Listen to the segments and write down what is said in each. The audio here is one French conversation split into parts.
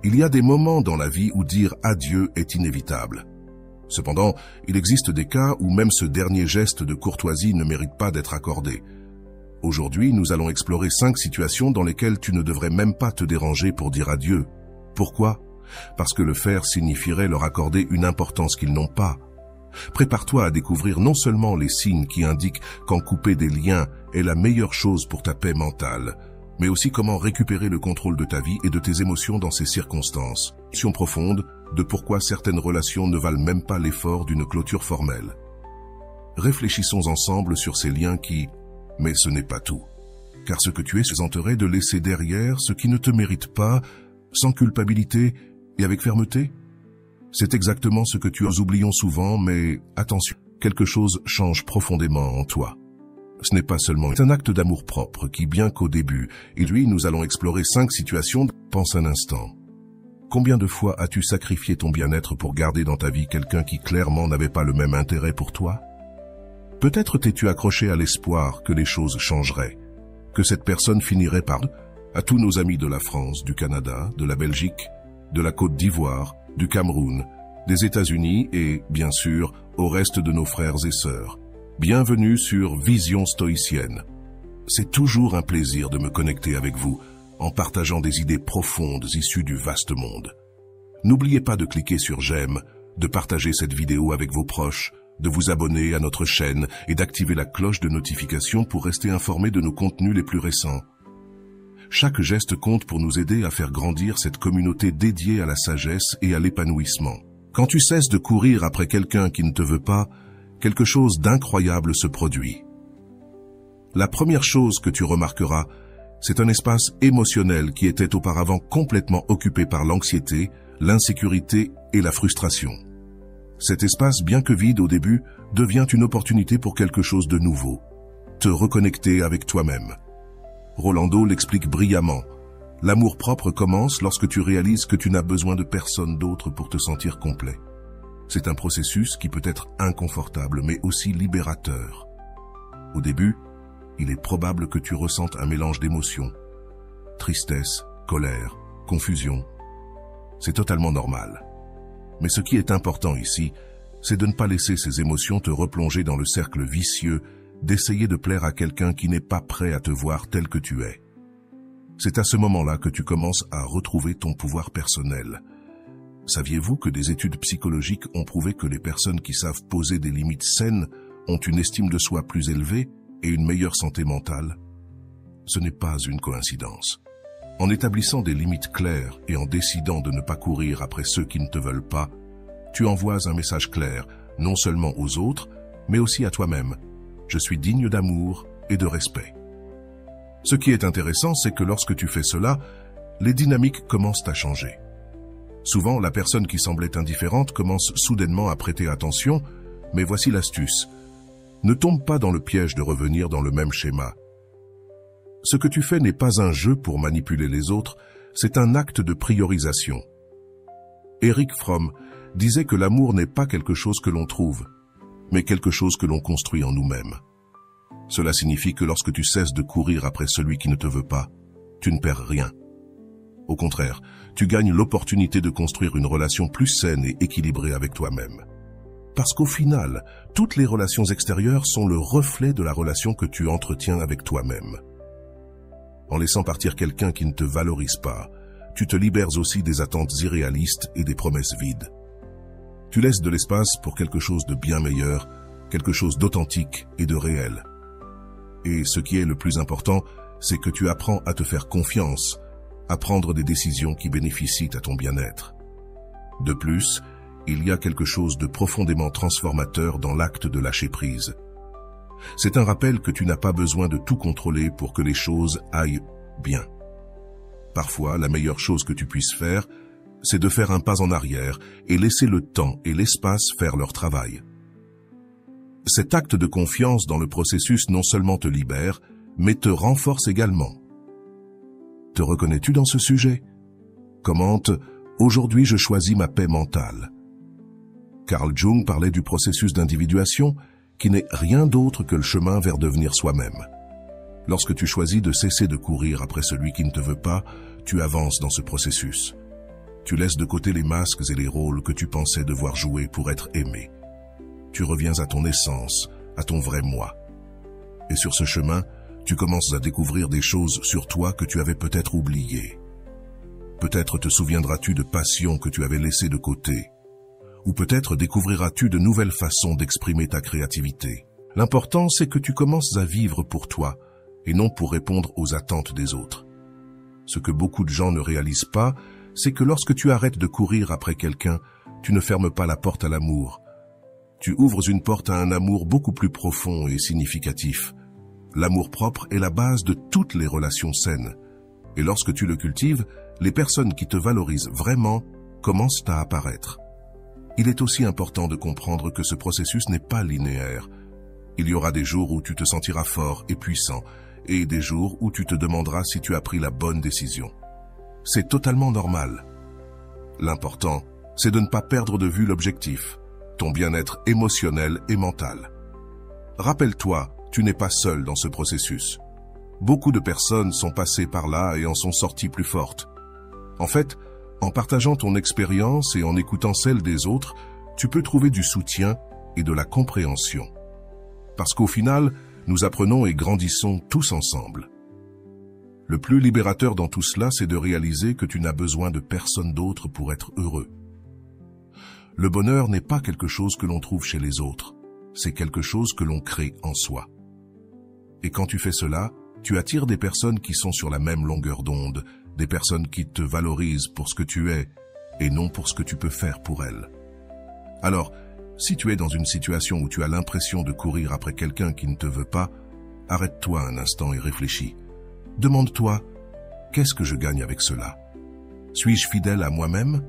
Il y a des moments dans la vie où dire adieu est inévitable. Cependant, il existe des cas où même ce dernier geste de courtoisie ne mérite pas d'être accordé. Aujourd'hui, nous allons explorer 5 situations dans lesquelles tu ne devrais même pas te déranger pour dire adieu. Pourquoi? Parce que le faire signifierait leur accorder une importance qu'ils n'ont pas. Prépare-toi à découvrir non seulement les signes qui indiquent qu'en couper des liens est la meilleure chose pour ta paix mentale, mais aussi comment récupérer le contrôle de ta vie et de tes émotions dans ces circonstances. Question profonde de pourquoi certaines relations ne valent même pas l'effort d'une clôture formelle. Réfléchissons ensemble sur ces liens qui... Mais ce n'est pas tout. Car ce que tu es présenterait de laisser derrière ce qui ne te mérite pas, sans culpabilité et avec fermeté. C'est exactement ce que nous oublions souvent, mais attention, quelque chose change profondément en toi. Ce n'est pas seulement un acte d'amour-propre qui, bien qu'au début, nous allons explorer 5 situations. Pense un instant. Combien de fois as-tu sacrifié ton bien-être pour garder dans ta vie quelqu'un qui clairement n'avait pas le même intérêt pour toi? Peut-être t'es-tu accroché à l'espoir que les choses changeraient, que cette personne finirait par... À tous nos amis de la France, du Canada, de la Belgique, de la Côte d'Ivoire, du Cameroun, des États-Unis et, bien sûr, au reste de nos frères et sœurs. Bienvenue sur Vision Stoïcienne. C'est toujours un plaisir de me connecter avec vous en partageant des idées profondes issues du vaste monde. N'oubliez pas de cliquer sur j'aime, de partager cette vidéo avec vos proches, de vous abonner à notre chaîne et d'activer la cloche de notification pour rester informé de nos contenus les plus récents. Chaque geste compte pour nous aider à faire grandir cette communauté dédiée à la sagesse et à l'épanouissement. Quand tu cesses de courir après quelqu'un qui ne te veut pas, quelque chose d'incroyable se produit. La première chose que tu remarqueras, c'est un espace émotionnel qui était auparavant complètement occupé par l'anxiété, l'insécurité et la frustration. Cet espace, bien que vide au début, devient une opportunité pour quelque chose de nouveau. Te reconnecter avec toi-même. Rolando l'explique brillamment. L'amour-propre commence lorsque tu réalises que tu n'as besoin de personne d'autre pour te sentir complet. C'est un processus qui peut être inconfortable, mais aussi libérateur. Au début, il est probable que tu ressentes un mélange d'émotions. Tristesse, colère, confusion. C'est totalement normal. Mais ce qui est important ici, c'est de ne pas laisser ces émotions te replonger dans le cercle vicieux d'essayer de plaire à quelqu'un qui n'est pas prêt à te voir tel que tu es. C'est à ce moment-là que tu commences à retrouver ton pouvoir personnel. Saviez-vous que des études psychologiques ont prouvé que les personnes qui savent poser des limites saines ont une estime de soi plus élevée et une meilleure santé mentale? Ce n'est pas une coïncidence. En établissant des limites claires et en décidant de ne pas courir après ceux qui ne te veulent pas, tu envoies un message clair, non seulement aux autres, mais aussi à toi-même. Je suis digne d'amour et de respect. Ce qui est intéressant, c'est que lorsque tu fais cela, les dynamiques commencent à changer. Souvent, la personne qui semblait indifférente commence soudainement à prêter attention, mais voici l'astuce. Ne tombe pas dans le piège de revenir dans le même schéma. Ce que tu fais n'est pas un jeu pour manipuler les autres, c'est un acte de priorisation. Erich Fromm disait que l'amour n'est pas quelque chose que l'on trouve, mais quelque chose que l'on construit en nous-mêmes. Cela signifie que lorsque tu cesses de courir après celui qui ne te veut pas, tu ne perds rien. Au contraire, tu gagnes l'opportunité de construire une relation plus saine et équilibrée avec toi-même. Parce qu'au final, toutes les relations extérieures sont le reflet de la relation que tu entretiens avec toi-même. En laissant partir quelqu'un qui ne te valorise pas, tu te libères aussi des attentes irréalistes et des promesses vides. Tu laisses de l'espace pour quelque chose de bien meilleur, quelque chose d'authentique et de réel. Et ce qui est le plus important, c'est que tu apprends à te faire confiance, à prendre des décisions qui bénéficient à ton bien-être. De plus, il y a quelque chose de profondément transformateur dans l'acte de lâcher prise. C'est un rappel que tu n'as pas besoin de tout contrôler pour que les choses aillent bien. Parfois, la meilleure chose que tu puisses faire, c'est de faire un pas en arrière et laisser le temps et l'espace faire leur travail. Cet acte de confiance dans le processus non seulement te libère, mais te renforce également. Te reconnais-tu dans ce sujet? Commente « Aujourd'hui je choisis ma paix mentale ». Carl Jung parlait du processus d'individuation qui n'est rien d'autre que le chemin vers devenir soi-même. Lorsque tu choisis de cesser de courir après celui qui ne te veut pas, tu avances dans ce processus. Tu laisses de côté les masques et les rôles que tu pensais devoir jouer pour être aimé. Tu reviens à ton essence, à ton vrai moi. Et sur ce chemin, tu commences à découvrir des choses sur toi que tu avais peut-être oubliées. Peut-être te souviendras-tu de passions que tu avais laissées de côté. Ou peut-être découvriras-tu de nouvelles façons d'exprimer ta créativité. L'important, c'est que tu commences à vivre pour toi, et non pour répondre aux attentes des autres. Ce que beaucoup de gens ne réalisent pas, c'est que lorsque tu arrêtes de courir après quelqu'un, tu ne fermes pas la porte à l'amour. Tu ouvres une porte à un amour beaucoup plus profond et significatif. L'amour-propre est la base de toutes les relations saines. Et lorsque tu le cultives, les personnes qui te valorisent vraiment commencent à apparaître. Il est aussi important de comprendre que ce processus n'est pas linéaire. Il y aura des jours où tu te sentiras fort et puissant, et des jours où tu te demanderas si tu as pris la bonne décision. C'est totalement normal. L'important, c'est de ne pas perdre de vue l'objectif, ton bien-être émotionnel et mental. Rappelle-toi, tu n'es pas seul dans ce processus. Beaucoup de personnes sont passées par là et en sont sorties plus fortes. En fait, en partageant ton expérience et en écoutant celle des autres, tu peux trouver du soutien et de la compréhension. Parce qu'au final, nous apprenons et grandissons tous ensemble. Le plus libérateur dans tout cela, c'est de réaliser que tu n'as besoin de personne d'autre pour être heureux. Le bonheur n'est pas quelque chose que l'on trouve chez les autres, c'est quelque chose que l'on crée en soi. Et quand tu fais cela, tu attires des personnes qui sont sur la même longueur d'onde, des personnes qui te valorisent pour ce que tu es et non pour ce que tu peux faire pour elles. Alors, si tu es dans une situation où tu as l'impression de courir après quelqu'un qui ne te veut pas, arrête-toi un instant et réfléchis. Demande-toi, qu'est-ce que je gagne avec cela? Suis-je fidèle à moi-même?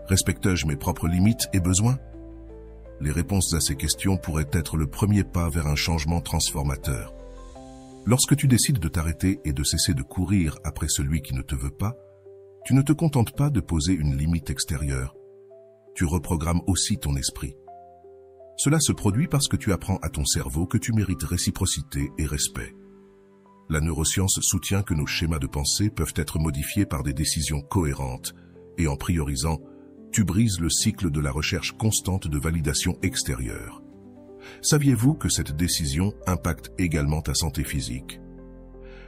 Respecte-je mes propres limites et besoins? Les réponses à ces questions pourraient être le premier pas vers un changement transformateur. Lorsque tu décides de t'arrêter et de cesser de courir après celui qui ne te veut pas, tu ne te contentes pas de poser une limite extérieure. Tu reprogrammes aussi ton esprit. Cela se produit parce que tu apprends à ton cerveau que tu mérites réciprocité et respect. La neuroscience soutient que nos schémas de pensée peuvent être modifiés par des décisions cohérentes, et en priorisant, tu brises le cycle de la recherche constante de validation extérieure. Saviez-vous que cette décision impacte également ta santé physique?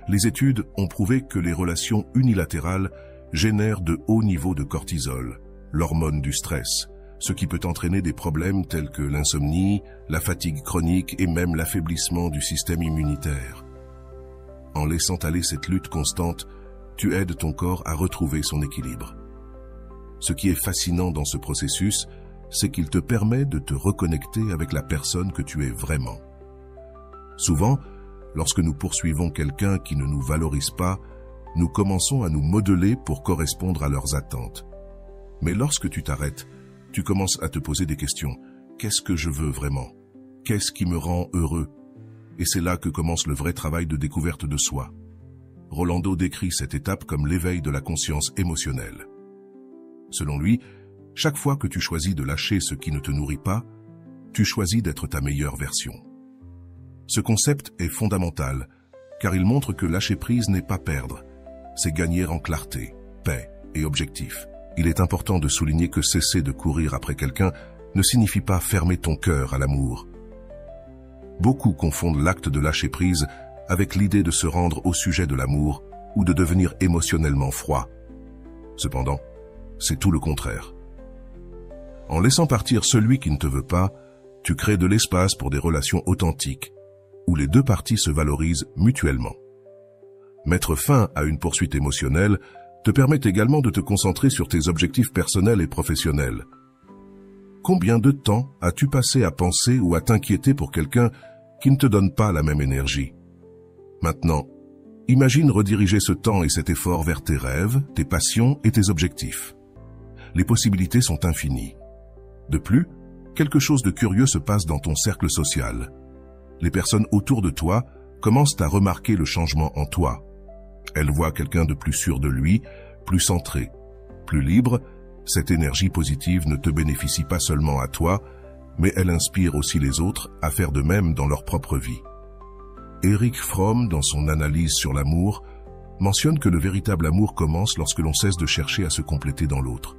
Les études ont prouvé que les relations unilatérales génèrent de hauts niveaux de cortisol, l'hormone du stress, ce qui peut entraîner des problèmes tels que l'insomnie, la fatigue chronique et même l'affaiblissement du système immunitaire. En laissant aller cette lutte constante, tu aides ton corps à retrouver son équilibre. Ce qui est fascinant dans ce processus, c'est qu'il te permet de te reconnecter avec la personne que tu es vraiment. Souvent, lorsque nous poursuivons quelqu'un qui ne nous valorise pas, nous commençons à nous modeler pour correspondre à leurs attentes. Mais lorsque tu t'arrêtes, tu commences à te poser des questions. Qu'est-ce que je veux vraiment? Qu'est-ce qui me rend heureux? Et c'est là que commence le vrai travail de découverte de soi. Rolando décrit cette étape comme l'éveil de la conscience émotionnelle. Selon lui, chaque fois que tu choisis de lâcher ce qui ne te nourrit pas, tu choisis d'être ta meilleure version. Ce concept est fondamental, car il montre que lâcher prise n'est pas perdre, c'est gagner en clarté, paix et objectif. Il est important de souligner que cesser de courir après quelqu'un ne signifie pas fermer ton cœur à l'amour. Beaucoup confondent l'acte de lâcher prise avec l'idée de se rendre au sujet de l'amour ou de devenir émotionnellement froid. Cependant, c'est tout le contraire. En laissant partir celui qui ne te veut pas, tu crées de l'espace pour des relations authentiques, où les deux parties se valorisent mutuellement. Mettre fin à une poursuite émotionnelle te permet également de te concentrer sur tes objectifs personnels et professionnels. Combien de temps as-tu passé à penser ou à t'inquiéter pour quelqu'un qui ne te donne pas la même énergie? Maintenant, imagine rediriger ce temps et cet effort vers tes rêves, tes passions et tes objectifs. Les possibilités sont infinies. De plus, quelque chose de curieux se passe dans ton cercle social. Les personnes autour de toi commencent à remarquer le changement en toi. Elles voient quelqu'un de plus sûr de lui, plus centré, plus libre. Cette énergie positive ne te bénéficie pas seulement à toi, mais elle inspire aussi les autres à faire de même dans leur propre vie. Erich Fromm, dans son analyse sur l'amour, mentionne que le véritable amour commence lorsque l'on cesse de chercher à se compléter dans l'autre.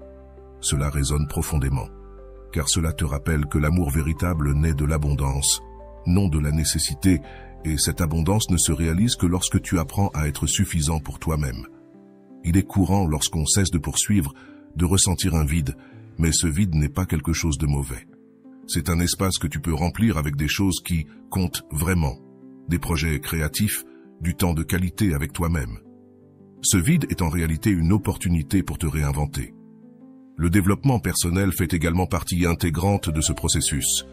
cela résonne profondément, car cela te rappelle que l'amour véritable naît de l'abondance, non de la nécessité, et cette abondance ne se réalise que lorsque tu apprends à être suffisant pour toi-même. Il est courant, lorsqu'on cesse de poursuivre, de ressentir un vide, mais ce vide n'est pas quelque chose de mauvais. C'est un espace que tu peux remplir avec des choses qui comptent vraiment, des projets créatifs, du temps de qualité avec toi-même. Ce vide est en réalité une opportunité pour te réinventer. Le développement personnel fait également partie intégrante de ce processus.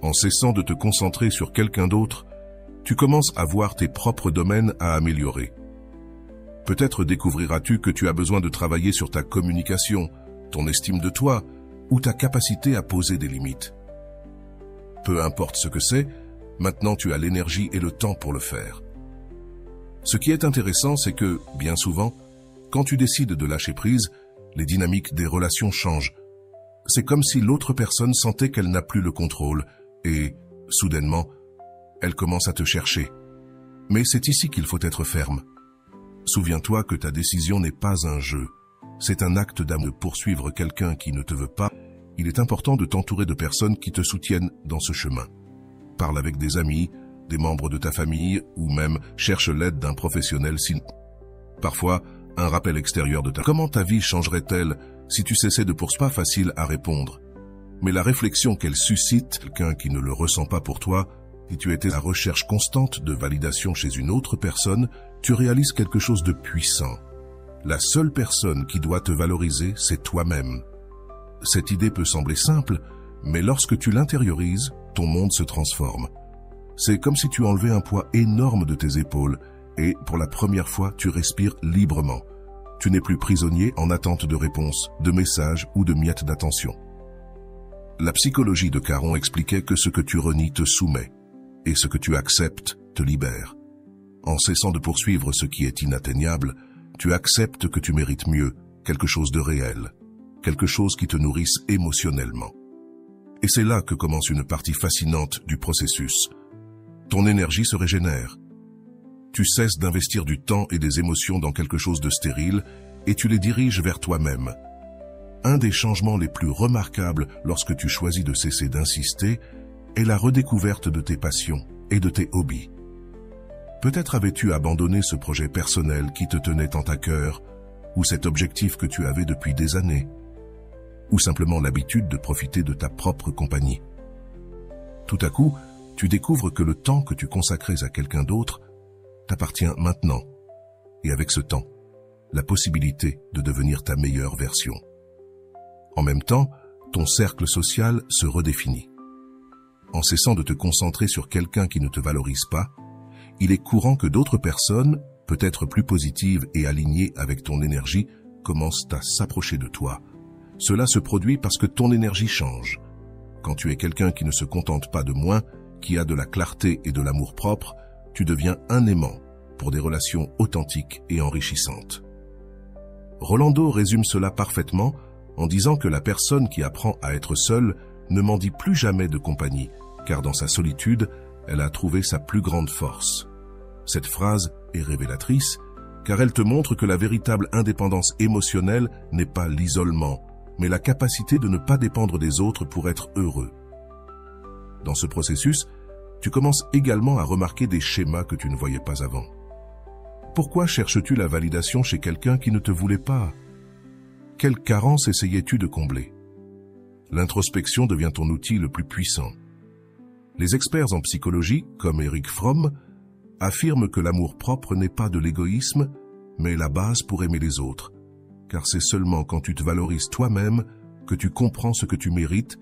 En cessant de te concentrer sur quelqu'un d'autre, tu commences à voir tes propres domaines à améliorer. Peut-être découvriras-tu que tu as besoin de travailler sur ta communication, ton estime de toi ou ta capacité à poser des limites. Peu importe ce que c'est, maintenant tu as l'énergie et le temps pour le faire. Ce qui est intéressant, c'est que, bien souvent, quand tu décides de lâcher prise, les dynamiques des relations changent. C'est comme si l'autre personne sentait qu'elle n'a plus le contrôle et, soudainement, elle commence à te chercher. Mais c'est ici qu'il faut être ferme. Souviens-toi que ta décision n'est pas un jeu. C'est un acte d'amour. De poursuivre quelqu'un qui ne te veut pas. Il est important de t'entourer de personnes qui te soutiennent dans ce chemin. Parle avec des amis, des membres de ta famille ou même cherche l'aide d'un professionnel si... Parfois, un rappel extérieur de ta... Comment ta vie changerait-elle si tu cessais de poursuivre? Pas facile à répondre. Mais la réflexion qu'elle suscite, quelqu'un qui ne le ressent pas pour toi, si tu étais à la recherche constante de validation chez une autre personne, tu réalises quelque chose de puissant. La seule personne qui doit te valoriser, c'est toi-même. Cette idée peut sembler simple, mais lorsque tu l'intériorises, ton monde se transforme. C'est comme si tu enlevais un poids énorme de tes épaules et, pour la première fois, tu respires librement. Tu n'es plus prisonnier en attente de réponses, de messages ou de miettes d'attention. La psychologie de Caron expliquait que ce que tu renies te soumet et ce que tu acceptes te libère. En cessant de poursuivre ce qui est inatteignable, tu acceptes que tu mérites mieux, quelque chose de réel, quelque chose qui te nourrisse émotionnellement. Et c'est là que commence une partie fascinante du processus. Ton énergie se régénère. Tu cesses d'investir du temps et des émotions dans quelque chose de stérile et tu les diriges vers toi-même. Un des changements les plus remarquables lorsque tu choisis de cesser d'insister est la redécouverte de tes passions et de tes hobbies. Peut-être avais-tu abandonné ce projet personnel qui te tenait tant à cœur, ou cet objectif que tu avais depuis des années, ou simplement l'habitude de profiter de ta propre compagnie. Tout à coup, tu découvres que le temps que tu consacrais à quelqu'un d'autre t'appartient maintenant, et avec ce temps, la possibilité de devenir ta meilleure version. En même temps, ton cercle social se redéfinit. En cessant de te concentrer sur quelqu'un qui ne te valorise pas, il est courant que d'autres personnes, peut-être plus positives et alignées avec ton énergie, commencent à s'approcher de toi. Cela se produit parce que ton énergie change. Quand tu es quelqu'un qui ne se contente pas de moins, qui a de la clarté et de l'amour-propre, tu deviens un aimant pour des relations authentiques et enrichissantes. Rolando résume cela parfaitement en disant que la personne qui apprend à être seule ne mendie plus jamais de compagnie, car dans sa solitude, elle a trouvé sa plus grande force. Cette phrase est révélatrice, car elle te montre que la véritable indépendance émotionnelle n'est pas l'isolement, mais la capacité de ne pas dépendre des autres pour être heureux. Dans ce processus, tu commences également à remarquer des schémas que tu ne voyais pas avant. Pourquoi cherches-tu la validation chez quelqu'un qui ne te voulait pas? Quelle carence essayais-tu de combler? L'introspection devient ton outil le plus puissant. Les experts en psychologie, comme Erich Fromm, affirment que l'amour-propre n'est pas de l'égoïsme, mais la base pour aimer les autres, car c'est seulement quand tu te valorises toi-même que tu comprends ce que tu mérites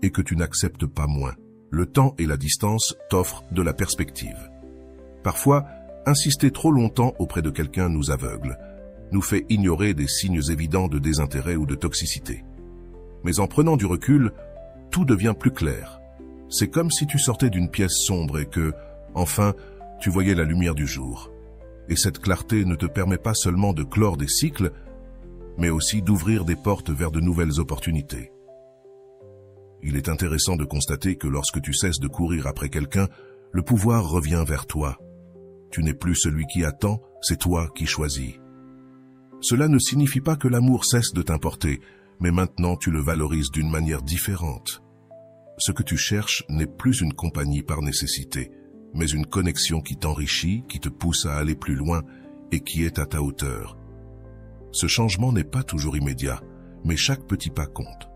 et que tu n'acceptes pas moins. Le temps et la distance t'offrent de la perspective. Parfois, insister trop longtemps auprès de quelqu'un nous aveugle, nous fait ignorer des signes évidents de désintérêt ou de toxicité. Mais en prenant du recul, tout devient plus clair. C'est comme si tu sortais d'une pièce sombre et que, enfin, tu voyais la lumière du jour. Et cette clarté ne te permet pas seulement de clore des cycles, mais aussi d'ouvrir des portes vers de nouvelles opportunités. Il est intéressant de constater que lorsque tu cesses de courir après quelqu'un, le pouvoir revient vers toi. Tu n'es plus celui qui attend, c'est toi qui choisis. Cela ne signifie pas que l'amour cesse de t'importer, mais maintenant tu le valorises d'une manière différente. Ce que tu cherches n'est plus une compagnie par nécessité, mais une connexion qui t'enrichit, qui te pousse à aller plus loin et qui est à ta hauteur. Ce changement n'est pas toujours immédiat, mais chaque petit pas compte.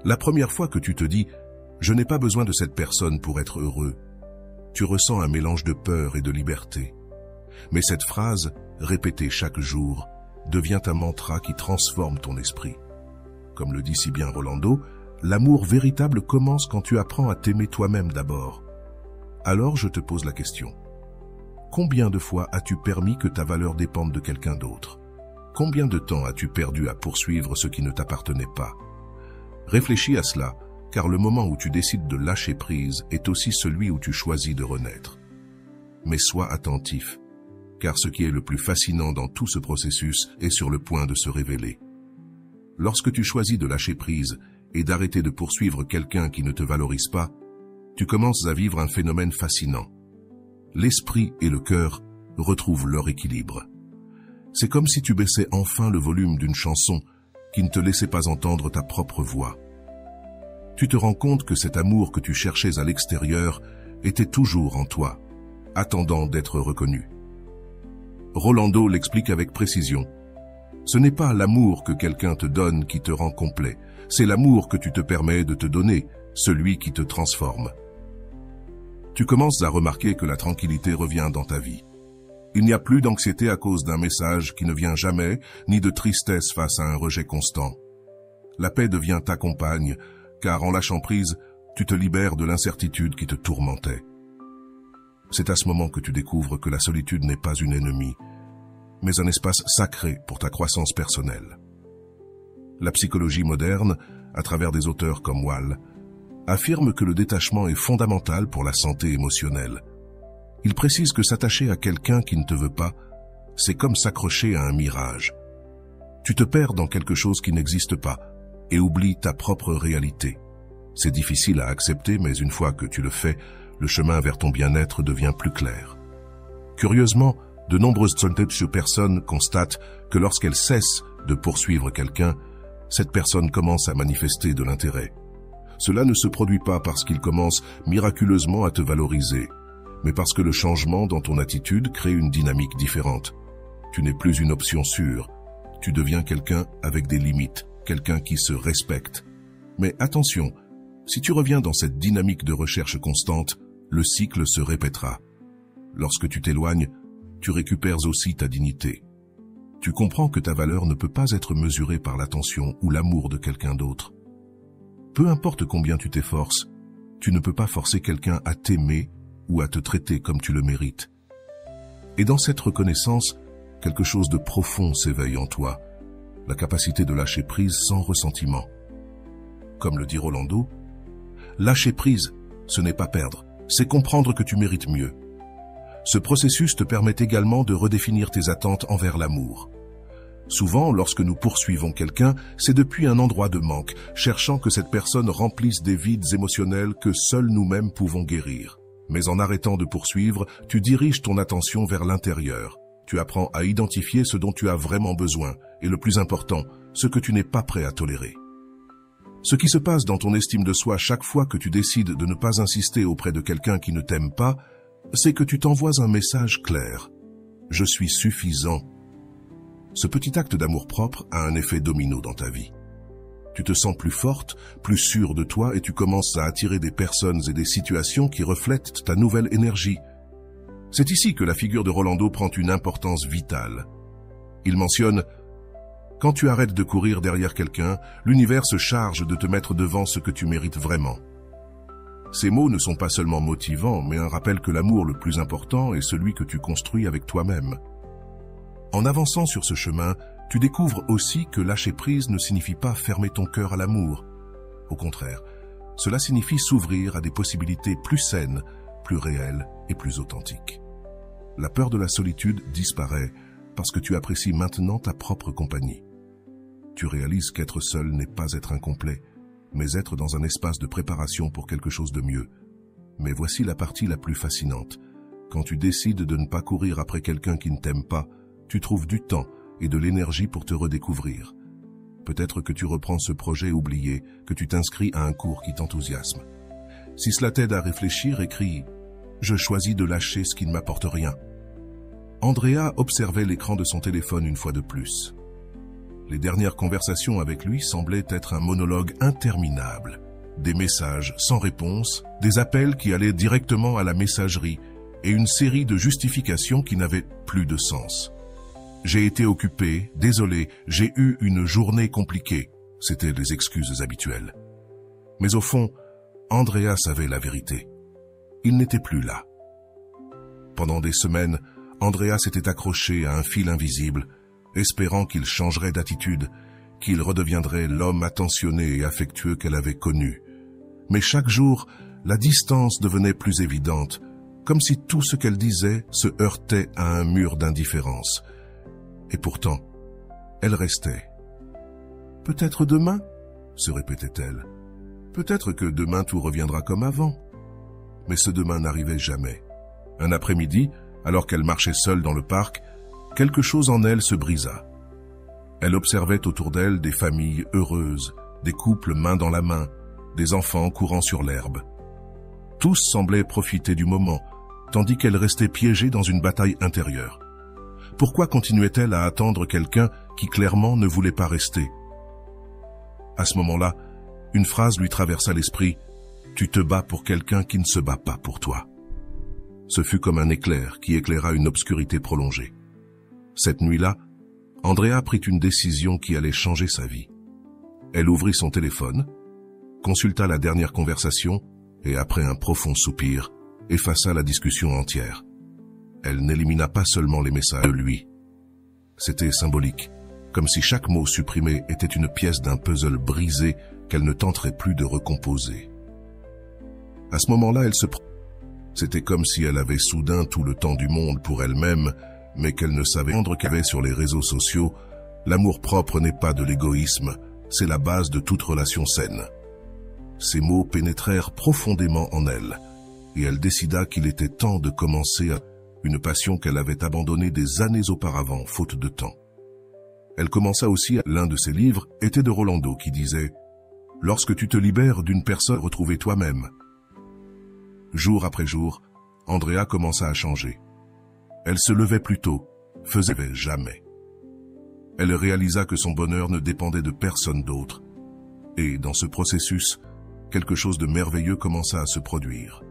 La première fois que tu te dis « Je n'ai pas besoin de cette personne pour être heureux », tu ressens un mélange de peur et de liberté. Mais cette phrase, répétée chaque jour, devient un mantra qui transforme ton esprit. Comme le dit si bien Rolando, l'amour véritable commence quand tu apprends à t'aimer toi-même d'abord. Alors je te pose la question. Combien de fois as-tu permis que ta valeur dépende de quelqu'un d'autre? Combien de temps as-tu perdu à poursuivre ce qui ne t'appartenait pas? Réfléchis à cela, car le moment où tu décides de lâcher prise est aussi celui où tu choisis de renaître. Mais sois attentif, car ce qui est le plus fascinant dans tout ce processus est sur le point de se révéler. Lorsque tu choisis de lâcher prise et d'arrêter de poursuivre quelqu'un qui ne te valorise pas, tu commences à vivre un phénomène fascinant. L'esprit et le cœur retrouvent leur équilibre. C'est comme si tu baissais enfin le volume d'une chanson qui ne te laissait pas entendre ta propre voix. Tu te rends compte que cet amour que tu cherchais à l'extérieur était toujours en toi, attendant d'être reconnu. Rolando l'explique avec précision. Ce n'est pas l'amour que quelqu'un te donne qui te rend complet, c'est l'amour que tu te permets de te donner, celui qui te transforme. Tu commences à remarquer que la tranquillité revient dans ta vie. Il n'y a plus d'anxiété à cause d'un message qui ne vient jamais, ni de tristesse face à un rejet constant. La paix devient ta compagne, car en lâchant prise, tu te libères de l'incertitude qui te tourmentait. C'est à ce moment que tu découvres que la solitude n'est pas une ennemie, mais un espace sacré pour ta croissance personnelle. La psychologie moderne, à travers des auteurs comme Wall, affirme que le détachement est fondamental pour la santé émotionnelle. Il précise que s'attacher à quelqu'un qui ne te veut pas, c'est comme s'accrocher à un mirage. Tu te perds dans quelque chose qui n'existe pas et oublies ta propre réalité. C'est difficile à accepter, mais une fois que tu le fais, le chemin vers ton bien-être devient plus clair. Curieusement, de nombreuses personnes constatent que lorsqu'elles cessent de poursuivre quelqu'un, cette personne commence à manifester de l'intérêt. Cela ne se produit pas parce qu'il commence miraculeusement à te valoriser, mais parce que le changement dans ton attitude crée une dynamique différente. Tu n'es plus une option sûre, tu deviens quelqu'un avec des limites, quelqu'un qui se respecte. Mais attention, si tu reviens dans cette dynamique de recherche constante, le cycle se répétera. Lorsque tu t'éloignes, tu récupères aussi ta dignité. Tu comprends que ta valeur ne peut pas être mesurée par l'attention ou l'amour de quelqu'un d'autre. Peu importe combien tu t'efforces, tu ne peux pas forcer quelqu'un à t'aimer ou à te traiter comme tu le mérites. Et dans cette reconnaissance, quelque chose de profond s'éveille en toi, la capacité de lâcher prise sans ressentiment. Comme le dit Rolando, lâcher prise, ce n'est pas perdre, c'est comprendre que tu mérites mieux. Ce processus te permet également de redéfinir tes attentes envers l'amour. Souvent, lorsque nous poursuivons quelqu'un, c'est depuis un endroit de manque, cherchant que cette personne remplisse des vides émotionnels que seuls nous-mêmes pouvons guérir. Mais en arrêtant de poursuivre, tu diriges ton attention vers l'intérieur. Tu apprends à identifier ce dont tu as vraiment besoin, et le plus important, ce que tu n'es pas prêt à tolérer. Ce qui se passe dans ton estime de soi chaque fois que tu décides de ne pas insister auprès de quelqu'un qui ne t'aime pas, c'est que tu t'envoies un message clair. Je suis suffisant. Ce petit acte d'amour-propre a un effet domino dans ta vie. Tu te sens plus forte, plus sûre de toi et tu commences à attirer des personnes et des situations qui reflètent ta nouvelle énergie. C'est ici que la figure de Rolando prend une importance vitale. Il mentionne « Quand tu arrêtes de courir derrière quelqu'un, l'univers se charge de te mettre devant ce que tu mérites vraiment. » Ces mots ne sont pas seulement motivants, mais un rappel que l'amour le plus important est celui que tu construis avec toi-même. En avançant sur ce chemin, tu découvres aussi que lâcher prise ne signifie pas fermer ton cœur à l'amour. Au contraire, cela signifie s'ouvrir à des possibilités plus saines, plus réelles et plus authentiques. La peur de la solitude disparaît parce que tu apprécies maintenant ta propre compagnie. Tu réalises qu'être seul n'est pas être incomplet, mais être dans un espace de préparation pour quelque chose de mieux. Mais voici la partie la plus fascinante. Quand tu décides de ne pas courir après quelqu'un qui ne t'aime pas, tu trouves du temps et de l'énergie pour te redécouvrir. Peut-être que tu reprends ce projet oublié, que tu t'inscris à un cours qui t'enthousiasme. Si cela t'aide à réfléchir, écris « Je choisis de lâcher ce qui ne m'apporte rien ». Andrea observait l'écran de son téléphone une fois de plus. Les dernières conversations avec lui semblaient être un monologue interminable. Des messages sans réponse, des appels qui allaient directement à la messagerie et une série de justifications qui n'avaient plus de sens. « J'ai été occupé, désolé, j'ai eu une journée compliquée », c'étaient les excuses habituelles. Mais au fond, Andrea savait la vérité. Il n'était plus là. Pendant des semaines, Andrea s'était accroché à un fil invisible, espérant qu'il changerait d'attitude, qu'il redeviendrait l'homme attentionné et affectueux qu'elle avait connu. Mais chaque jour, la distance devenait plus évidente, comme si tout ce qu'elle disait se heurtait à un mur d'indifférence. Et pourtant, elle restait. « Peut-être demain ?» se répétait-elle. « Peut-être que demain tout reviendra comme avant. » Mais ce demain n'arrivait jamais. Un après-midi, alors qu'elle marchait seule dans le parc, quelque chose en elle se brisa. Elle observait autour d'elle des familles heureuses, des couples main dans la main, des enfants courant sur l'herbe. Tous semblaient profiter du moment, tandis qu'elle restait piégée dans une bataille intérieure. Pourquoi continuait-elle à attendre quelqu'un qui clairement ne voulait pas rester? À ce moment-là, une phrase lui traversa l'esprit. « Tu te bats pour quelqu'un qui ne se bat pas pour toi. » Ce fut comme un éclair qui éclaira une obscurité prolongée. Cette nuit-là, Andrea prit une décision qui allait changer sa vie. Elle ouvrit son téléphone, consulta la dernière conversation et, après un profond soupir, effaça la discussion entière. Elle n'élimina pas seulement les messages de lui. C'était symbolique, comme si chaque mot supprimé était une pièce d'un puzzle brisé qu'elle ne tenterait plus de recomposer. À ce moment-là, c'était comme si elle avait soudain tout le temps du monde pour elle-même, mais qu'elle ne savait rendre qu'avait sur les réseaux sociaux. L'amour-propre n'est pas de l'égoïsme, c'est la base de toute relation saine. Ces mots pénétrèrent profondément en elle, et elle décida qu'il était temps de commencer une passion qu'elle avait abandonnée des années auparavant, faute de temps. Elle commença aussi, l'un de ses livres était de Rolando qui disait « Lorsque tu te libères d'une personne, retrouver toi-même ». Jour après jour, Andrea commença à changer. Elle se levait plus tôt, faisait jamais. Elle réalisa que son bonheur ne dépendait de personne d'autre. Et dans ce processus, quelque chose de merveilleux commença à se produire.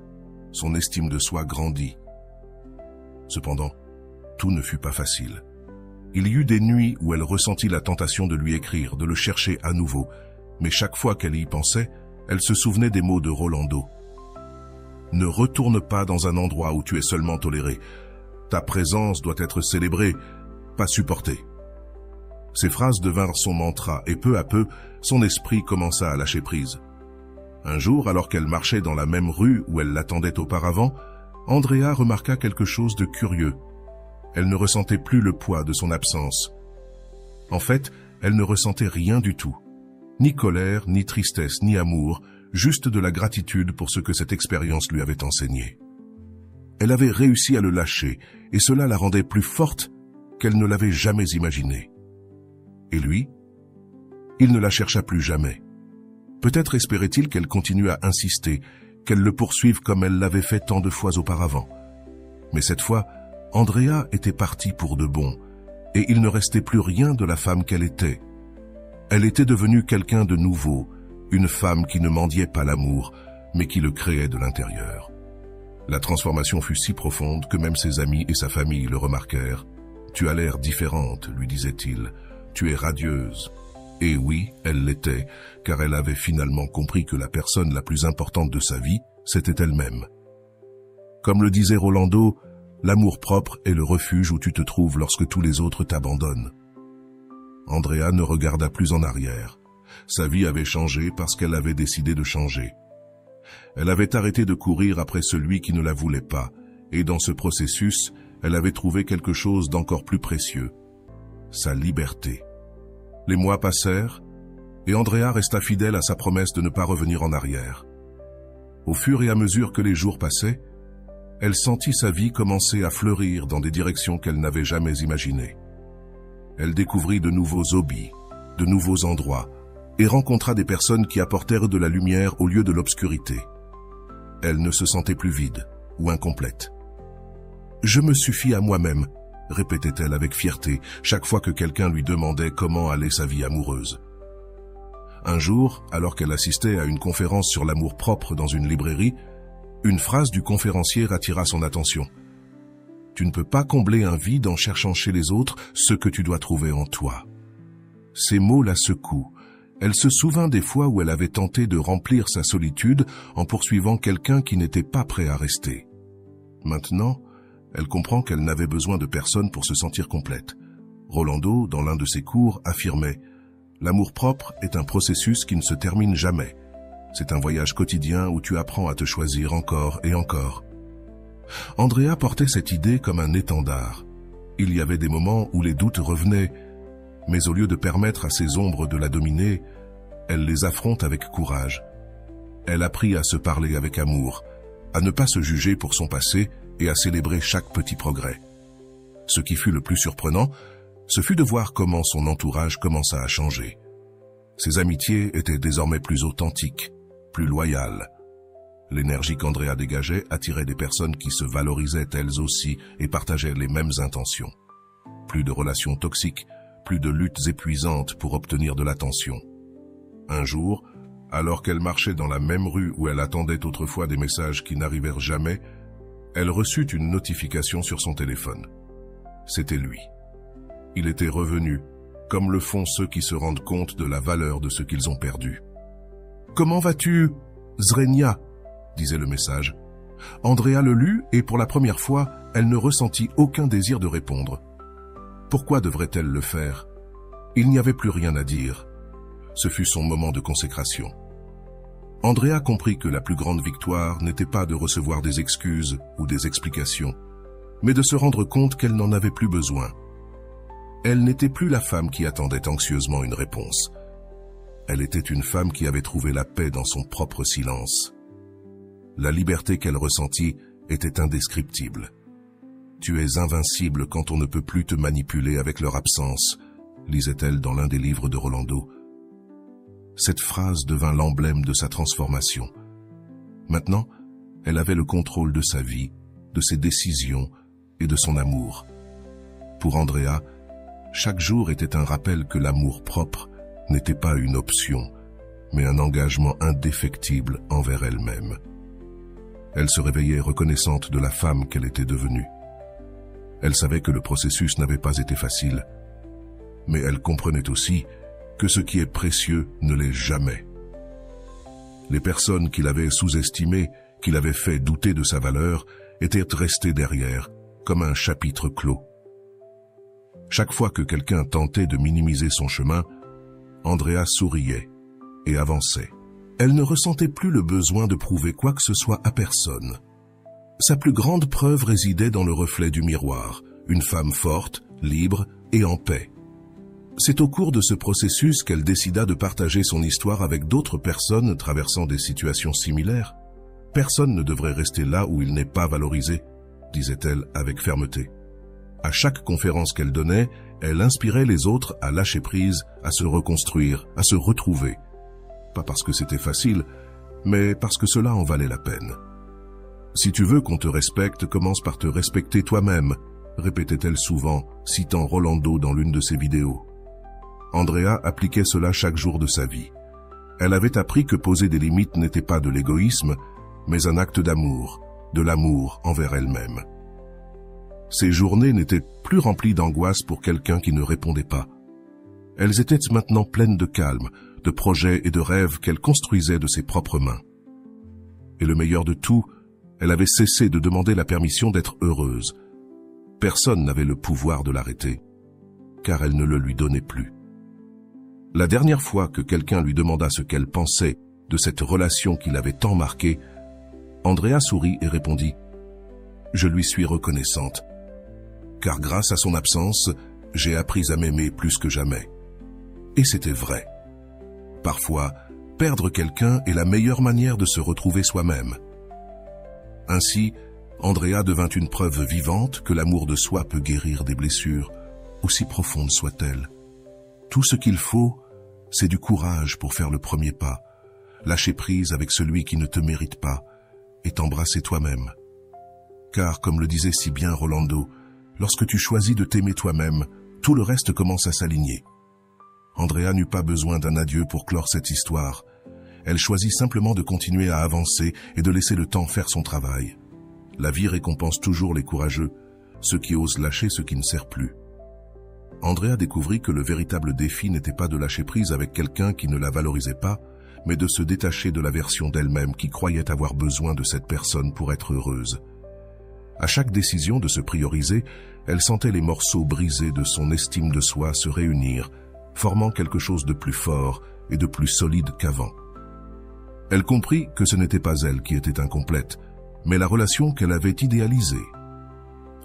Son estime de soi grandit. Cependant, tout ne fut pas facile. Il y eut des nuits où elle ressentit la tentation de lui écrire, de le chercher à nouveau, mais chaque fois qu'elle y pensait, elle se souvenait des mots de Rolando. « Ne retourne pas dans un endroit où tu es seulement toléré. Ta présence doit être célébrée, pas supportée. » Ces phrases devinrent son mantra et peu à peu, son esprit commença à lâcher prise. Un jour, alors qu'elle marchait dans la même rue où elle l'attendait auparavant, Andrea remarqua quelque chose de curieux. Elle ne ressentait plus le poids de son absence. En fait, elle ne ressentait rien du tout. Ni colère, ni tristesse, ni amour, juste de la gratitude pour ce que cette expérience lui avait enseigné. Elle avait réussi à le lâcher, et cela la rendait plus forte qu'elle ne l'avait jamais imaginé. Et lui? Il ne la chercha plus jamais. Peut-être espérait-il qu'elle continue à insister, qu'elle le poursuive comme elle l'avait fait tant de fois auparavant. Mais cette fois, Andrea était partie pour de bon, et il ne restait plus rien de la femme qu'elle était. Elle était devenue quelqu'un de nouveau, une femme qui ne mendiait pas l'amour, mais qui le créait de l'intérieur. La transformation fut si profonde que même ses amis et sa famille le remarquèrent. « Tu as l'air différente, lui disait-il. Tu es radieuse. » Et oui, elle l'était, car elle avait finalement compris que la personne la plus importante de sa vie, c'était elle-même. Comme le disait Rolando, l'amour-propre est le refuge où tu te trouves lorsque tous les autres t'abandonnent. Andrea ne regarda plus en arrière. Sa vie avait changé parce qu'elle avait décidé de changer. Elle avait arrêté de courir après celui qui ne la voulait pas, et dans ce processus, elle avait trouvé quelque chose d'encore plus précieux, sa liberté. Les mois passèrent, et Andrea resta fidèle à sa promesse de ne pas revenir en arrière. Au fur et à mesure que les jours passaient, elle sentit sa vie commencer à fleurir dans des directions qu'elle n'avait jamais imaginées. Elle découvrit de nouveaux hobbies, de nouveaux endroits, et rencontra des personnes qui apportèrent de la lumière au lieu de l'obscurité. Elle ne se sentait plus vide ou incomplète. « Je me suffis à moi-même », répétait-elle avec fierté chaque fois que quelqu'un lui demandait comment allait sa vie amoureuse. Un jour, alors qu'elle assistait à une conférence sur l'amour-propre dans une librairie, une phrase du conférencier attira son attention. « Tu ne peux pas combler un vide en cherchant chez les autres ce que tu dois trouver en toi. » Ces mots la secouent. Elle se souvint des fois où elle avait tenté de remplir sa solitude en poursuivant quelqu'un qui n'était pas prêt à rester. Maintenant, elle comprend qu'elle n'avait besoin de personne pour se sentir complète. Rolando, dans l'un de ses cours, affirmait « L'amour-propre est un processus qui ne se termine jamais. C'est un voyage quotidien où tu apprends à te choisir encore et encore. » Andrea portait cette idée comme un étendard. Il y avait des moments où les doutes revenaient, mais au lieu de permettre à ces ombres de la dominer, elle les affronte avec courage. Elle apprit à se parler avec amour, à ne pas se juger pour son passé et à célébrer chaque petit progrès. Ce qui fut le plus surprenant, ce fut de voir comment son entourage commença à changer. Ses amitiés étaient désormais plus authentiques, plus loyales. L'énergie qu'Andrea dégageait attirait des personnes qui se valorisaient elles aussi et partageaient les mêmes intentions. Plus de relations toxiques, plus de luttes épuisantes pour obtenir de l'attention. Un jour, alors qu'elle marchait dans la même rue où elle attendait autrefois des messages qui n'arrivèrent jamais, elle reçut une notification sur son téléphone. C'était lui. Il était revenu, comme le font ceux qui se rendent compte de la valeur de ce qu'ils ont perdu. « Comment vas-tu, Zrenia ?» disait le message. Andrea le lut et pour la première fois, elle ne ressentit aucun désir de répondre. Pourquoi devrait-elle le faire? Il n'y avait plus rien à dire. Ce fut son moment de consécration. Andrea comprit que la plus grande victoire n'était pas de recevoir des excuses ou des explications, mais de se rendre compte qu'elle n'en avait plus besoin. Elle n'était plus la femme qui attendait anxieusement une réponse. Elle était une femme qui avait trouvé la paix dans son propre silence. La liberté qu'elle ressentit était indescriptible. « Tu es invincible quand on ne peut plus te manipuler avec leur absence », lisait-elle dans l'un des livres de Rolando. Cette phrase devint l'emblème de sa transformation. Maintenant, elle avait le contrôle de sa vie, de ses décisions et de son amour. Pour Andrea, chaque jour était un rappel que l'amour propre n'était pas une option, mais un engagement indéfectible envers elle-même. Elle se réveillait reconnaissante de la femme qu'elle était devenue. Elle savait que le processus n'avait pas été facile, mais elle comprenait aussi que ce qui est précieux ne l'est jamais. Les personnes qui l'avaient sous-estimée, qui l'avaient fait douter de sa valeur, étaient restées derrière, comme un chapitre clos. Chaque fois que quelqu'un tentait de minimiser son chemin, Andrea souriait et avançait. Elle ne ressentait plus le besoin de prouver quoi que ce soit à personne. Sa plus grande preuve résidait dans le reflet du miroir, une femme forte, libre et en paix. C'est au cours de ce processus qu'elle décida de partager son histoire avec d'autres personnes traversant des situations similaires. « Personne ne devrait rester là où il n'est pas valorisé », disait-elle avec fermeté. À chaque conférence qu'elle donnait, elle inspirait les autres à lâcher prise, à se reconstruire, à se retrouver. Pas parce que c'était facile, mais parce que cela en valait la peine. « Si tu veux qu'on te respecte, commence par te respecter toi-même », répétait-elle souvent, citant Rolando dans l'une de ses vidéos. Andrea appliquait cela chaque jour de sa vie. Elle avait appris que poser des limites n'était pas de l'égoïsme, mais un acte d'amour, de l'amour envers elle-même. Ses journées n'étaient plus remplies d'angoisse pour quelqu'un qui ne répondait pas. Elles étaient maintenant pleines de calme, de projets et de rêves qu'elle construisait de ses propres mains. Et le meilleur de tout, elle avait cessé de demander la permission d'être heureuse. Personne n'avait le pouvoir de l'arrêter, car elle ne le lui donnait plus. La dernière fois que quelqu'un lui demanda ce qu'elle pensait de cette relation qui l'avait tant marquée, Andrea sourit et répondit « Je lui suis reconnaissante, car grâce à son absence, j'ai appris à m'aimer plus que jamais. » Et c'était vrai. Parfois, perdre quelqu'un est la meilleure manière de se retrouver soi-même. Ainsi, Andrea devint une preuve vivante que l'amour de soi peut guérir des blessures, aussi profondes soient-elles. Tout ce qu'il faut, c'est du courage pour faire le premier pas, lâcher prise avec celui qui ne te mérite pas et t'embrasser toi-même. Car, comme le disait si bien Rolando, lorsque tu choisis de t'aimer toi-même, tout le reste commence à s'aligner. Andrea n'eut pas besoin d'un adieu pour clore cette histoire. Elle choisit simplement de continuer à avancer et de laisser le temps faire son travail. La vie récompense toujours les courageux, ceux qui osent lâcher ce qui ne sert plus. Andrea découvrit que le véritable défi n'était pas de lâcher prise avec quelqu'un qui ne la valorisait pas, mais de se détacher de la version d'elle-même qui croyait avoir besoin de cette personne pour être heureuse. À chaque décision de se prioriser, elle sentait les morceaux brisés de son estime de soi se réunir, formant quelque chose de plus fort et de plus solide qu'avant. Elle comprit que ce n'était pas elle qui était incomplète, mais la relation qu'elle avait idéalisée.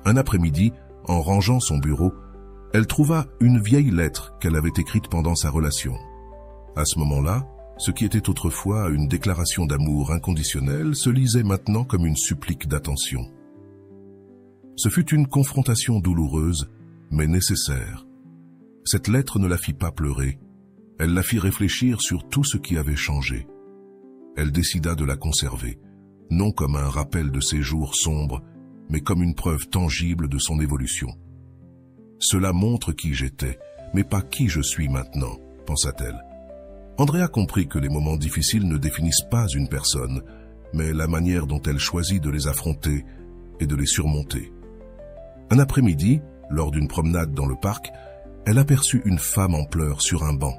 Un après-midi, en rangeant son bureau, elle trouva une vieille lettre qu'elle avait écrite pendant sa relation. À ce moment-là, ce qui était autrefois une déclaration d'amour inconditionnelle se lisait maintenant comme une supplique d'attention. Ce fut une confrontation douloureuse, mais nécessaire. Cette lettre ne la fit pas pleurer, elle la fit réfléchir sur tout ce qui avait changé. Elle décida de la conserver, non comme un rappel de ses jours sombres, mais comme une preuve tangible de son évolution. Cela montre qui j'étais, mais pas qui je suis maintenant, pensa-t-elle. Andrea comprit que les moments difficiles ne définissent pas une personne, mais la manière dont elle choisit de les affronter et de les surmonter. Un après-midi, lors d'une promenade dans le parc, elle aperçut une femme en pleurs sur un banc.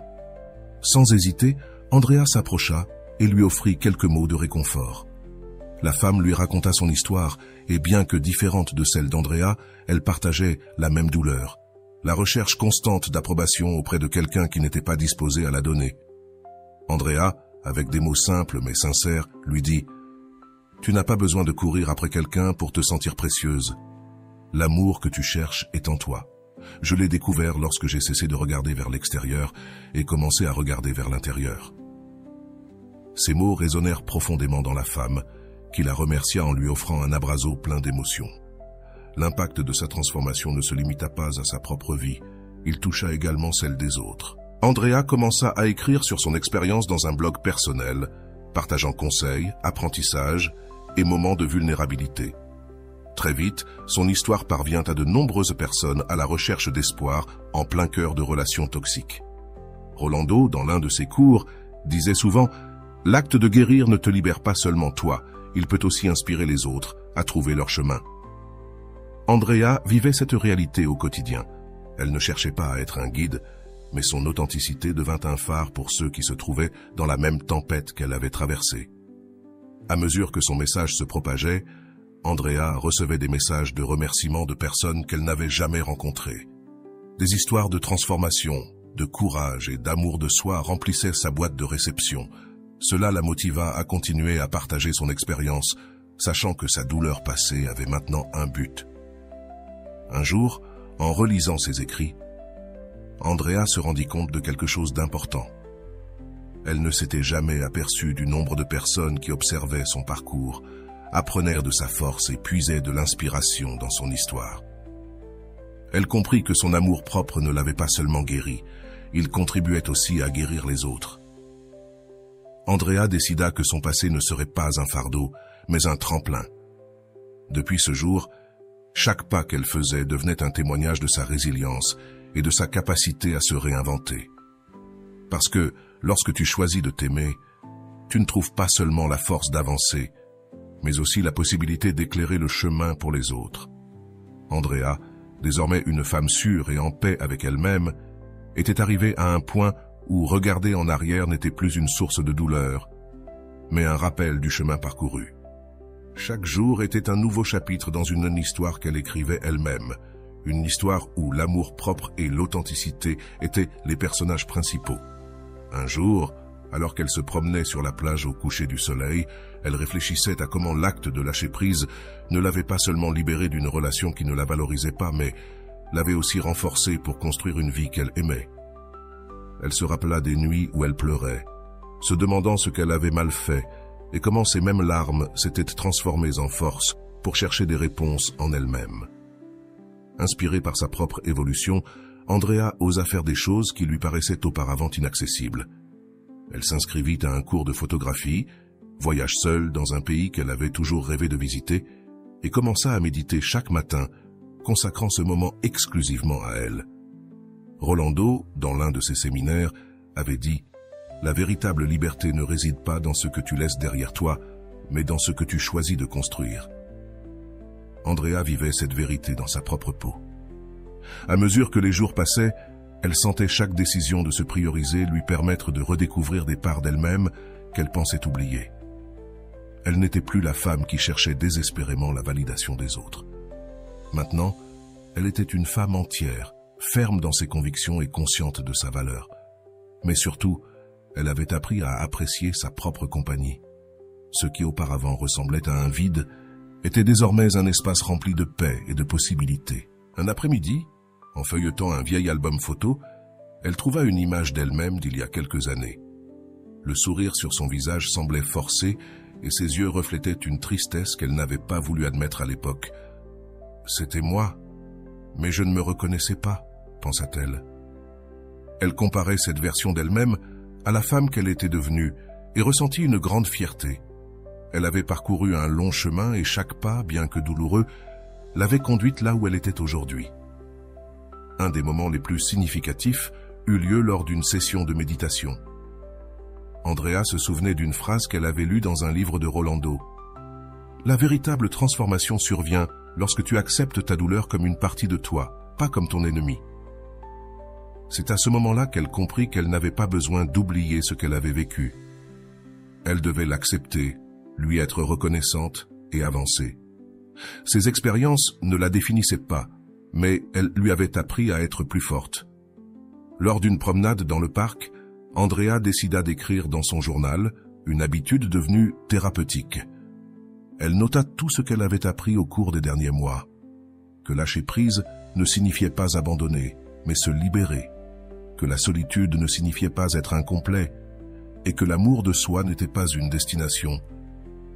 Sans hésiter, Andrea s'approcha et lui offrit quelques mots de réconfort. La femme lui raconta son histoire, et bien que différente de celle d'Andrea, elle partageait la même douleur, la recherche constante d'approbation auprès de quelqu'un qui n'était pas disposé à la donner. Andrea, avec des mots simples mais sincères, lui dit « Tu n'as pas besoin de courir après quelqu'un pour te sentir précieuse. L'amour que tu cherches est en toi. Je l'ai découvert lorsque j'ai cessé de regarder vers l'extérieur et commencé à regarder vers l'intérieur. » Ces mots résonnèrent profondément dans la femme, qui la remercia en lui offrant un abrazo plein d'émotions. L'impact de sa transformation ne se limita pas à sa propre vie, il toucha également celle des autres. Andrea commença à écrire sur son expérience dans un blog personnel, partageant conseils, apprentissages et moments de vulnérabilité. Très vite, son histoire parvient à de nombreuses personnes à la recherche d'espoir en plein cœur de relations toxiques. Rolando, dans l'un de ses cours, disait souvent « L'acte de guérir ne te libère pas seulement toi, il peut aussi inspirer les autres à trouver leur chemin. » Andrea vivait cette réalité au quotidien. Elle ne cherchait pas à être un guide, mais son authenticité devint un phare pour ceux qui se trouvaient dans la même tempête qu'elle avait traversée. À mesure que son message se propageait, Andrea recevait des messages de remerciement de personnes qu'elle n'avait jamais rencontrées. Des histoires de transformation, de courage et d'amour de soi remplissaient sa boîte de réception. Cela la motiva à continuer à partager son expérience, sachant que sa douleur passée avait maintenant un but. Un jour, en relisant ses écrits, Andrea se rendit compte de quelque chose d'important. Elle ne s'était jamais aperçue du nombre de personnes qui observaient son parcours, apprenaient de sa force et puisaient de l'inspiration dans son histoire. Elle comprit que son amour-propre ne l'avait pas seulement guérie, il contribuait aussi à guérir les autres. Andrea décida que son passé ne serait pas un fardeau, mais un tremplin. Depuis ce jour, chaque pas qu'elle faisait devenait un témoignage de sa résilience et de sa capacité à se réinventer. Parce que, lorsque tu choisis de t'aimer, tu ne trouves pas seulement la force d'avancer, mais aussi la possibilité d'éclairer le chemin pour les autres. Andrea, désormais une femme sûre et en paix avec elle-même, était arrivée à un point où regarder en arrière n'était plus une source de douleur, mais un rappel du chemin parcouru. Chaque jour était un nouveau chapitre dans une histoire qu'elle écrivait elle-même, une histoire où l'amour-propre et l'authenticité étaient les personnages principaux. Un jour, alors qu'elle se promenait sur la plage au coucher du soleil, elle réfléchissait à comment l'acte de lâcher prise ne l'avait pas seulement libérée d'une relation qui ne la valorisait pas, mais l'avait aussi renforcée pour construire une vie qu'elle aimait. Elle se rappela des nuits où elle pleurait, se demandant ce qu'elle avait mal fait et comment ces mêmes larmes s'étaient transformées en force pour chercher des réponses en elle-même. Inspirée par sa propre évolution, Andrea osa faire des choses qui lui paraissaient auparavant inaccessibles. Elle s'inscrivit à un cours de photographie, voyage seule dans un pays qu'elle avait toujours rêvé de visiter, et commença à méditer chaque matin, consacrant ce moment exclusivement à elle. Rolando, dans l'un de ses séminaires, avait dit « La véritable liberté ne réside pas dans ce que tu laisses derrière toi, mais dans ce que tu choisis de construire. » Andrea vivait cette vérité dans sa propre peau. À mesure que les jours passaient, elle sentait chaque décision de se prioriser lui permettre de redécouvrir des parts d'elle-même qu'elle pensait oublier. Elle n'était plus la femme qui cherchait désespérément la validation des autres. Maintenant, elle était une femme entière, ferme dans ses convictions et consciente de sa valeur. Mais surtout, elle avait appris à apprécier sa propre compagnie. Ce qui auparavant ressemblait à un vide était désormais un espace rempli de paix et de possibilités. Un après-midi, en feuilletant un vieil album photo, elle trouva une image d'elle-même d'il y a quelques années. Le sourire sur son visage semblait forcé et ses yeux reflétaient une tristesse qu'elle n'avait pas voulu admettre à l'époque. « C'était moi, mais je ne me reconnaissais pas », pensa-t-elle. Elle comparait cette version d'elle-même à la femme qu'elle était devenue et ressentit une grande fierté. Elle avait parcouru un long chemin et chaque pas, bien que douloureux, l'avait conduite là où elle était aujourd'hui. Un des moments les plus significatifs eut lieu lors d'une session de méditation. Andrea se souvenait d'une phrase qu'elle avait lue dans un livre de Rolando. « La véritable transformation survient lorsque tu acceptes ta douleur comme une partie de toi, pas comme ton ennemi. » C'est à ce moment-là qu'elle comprit qu'elle n'avait pas besoin d'oublier ce qu'elle avait vécu. Elle devait l'accepter, lui être reconnaissante et avancer. Ses expériences ne la définissaient pas, mais elles lui avaient appris à être plus forte. Lors d'une promenade dans le parc, Andrea décida d'écrire dans son journal, une habitude devenue thérapeutique. Elle nota tout ce qu'elle avait appris au cours des derniers mois. Que lâcher prise ne signifiait pas abandonner, mais se libérer. Que la solitude ne signifiait pas être incomplet, et que l'amour de soi n'était pas une destination,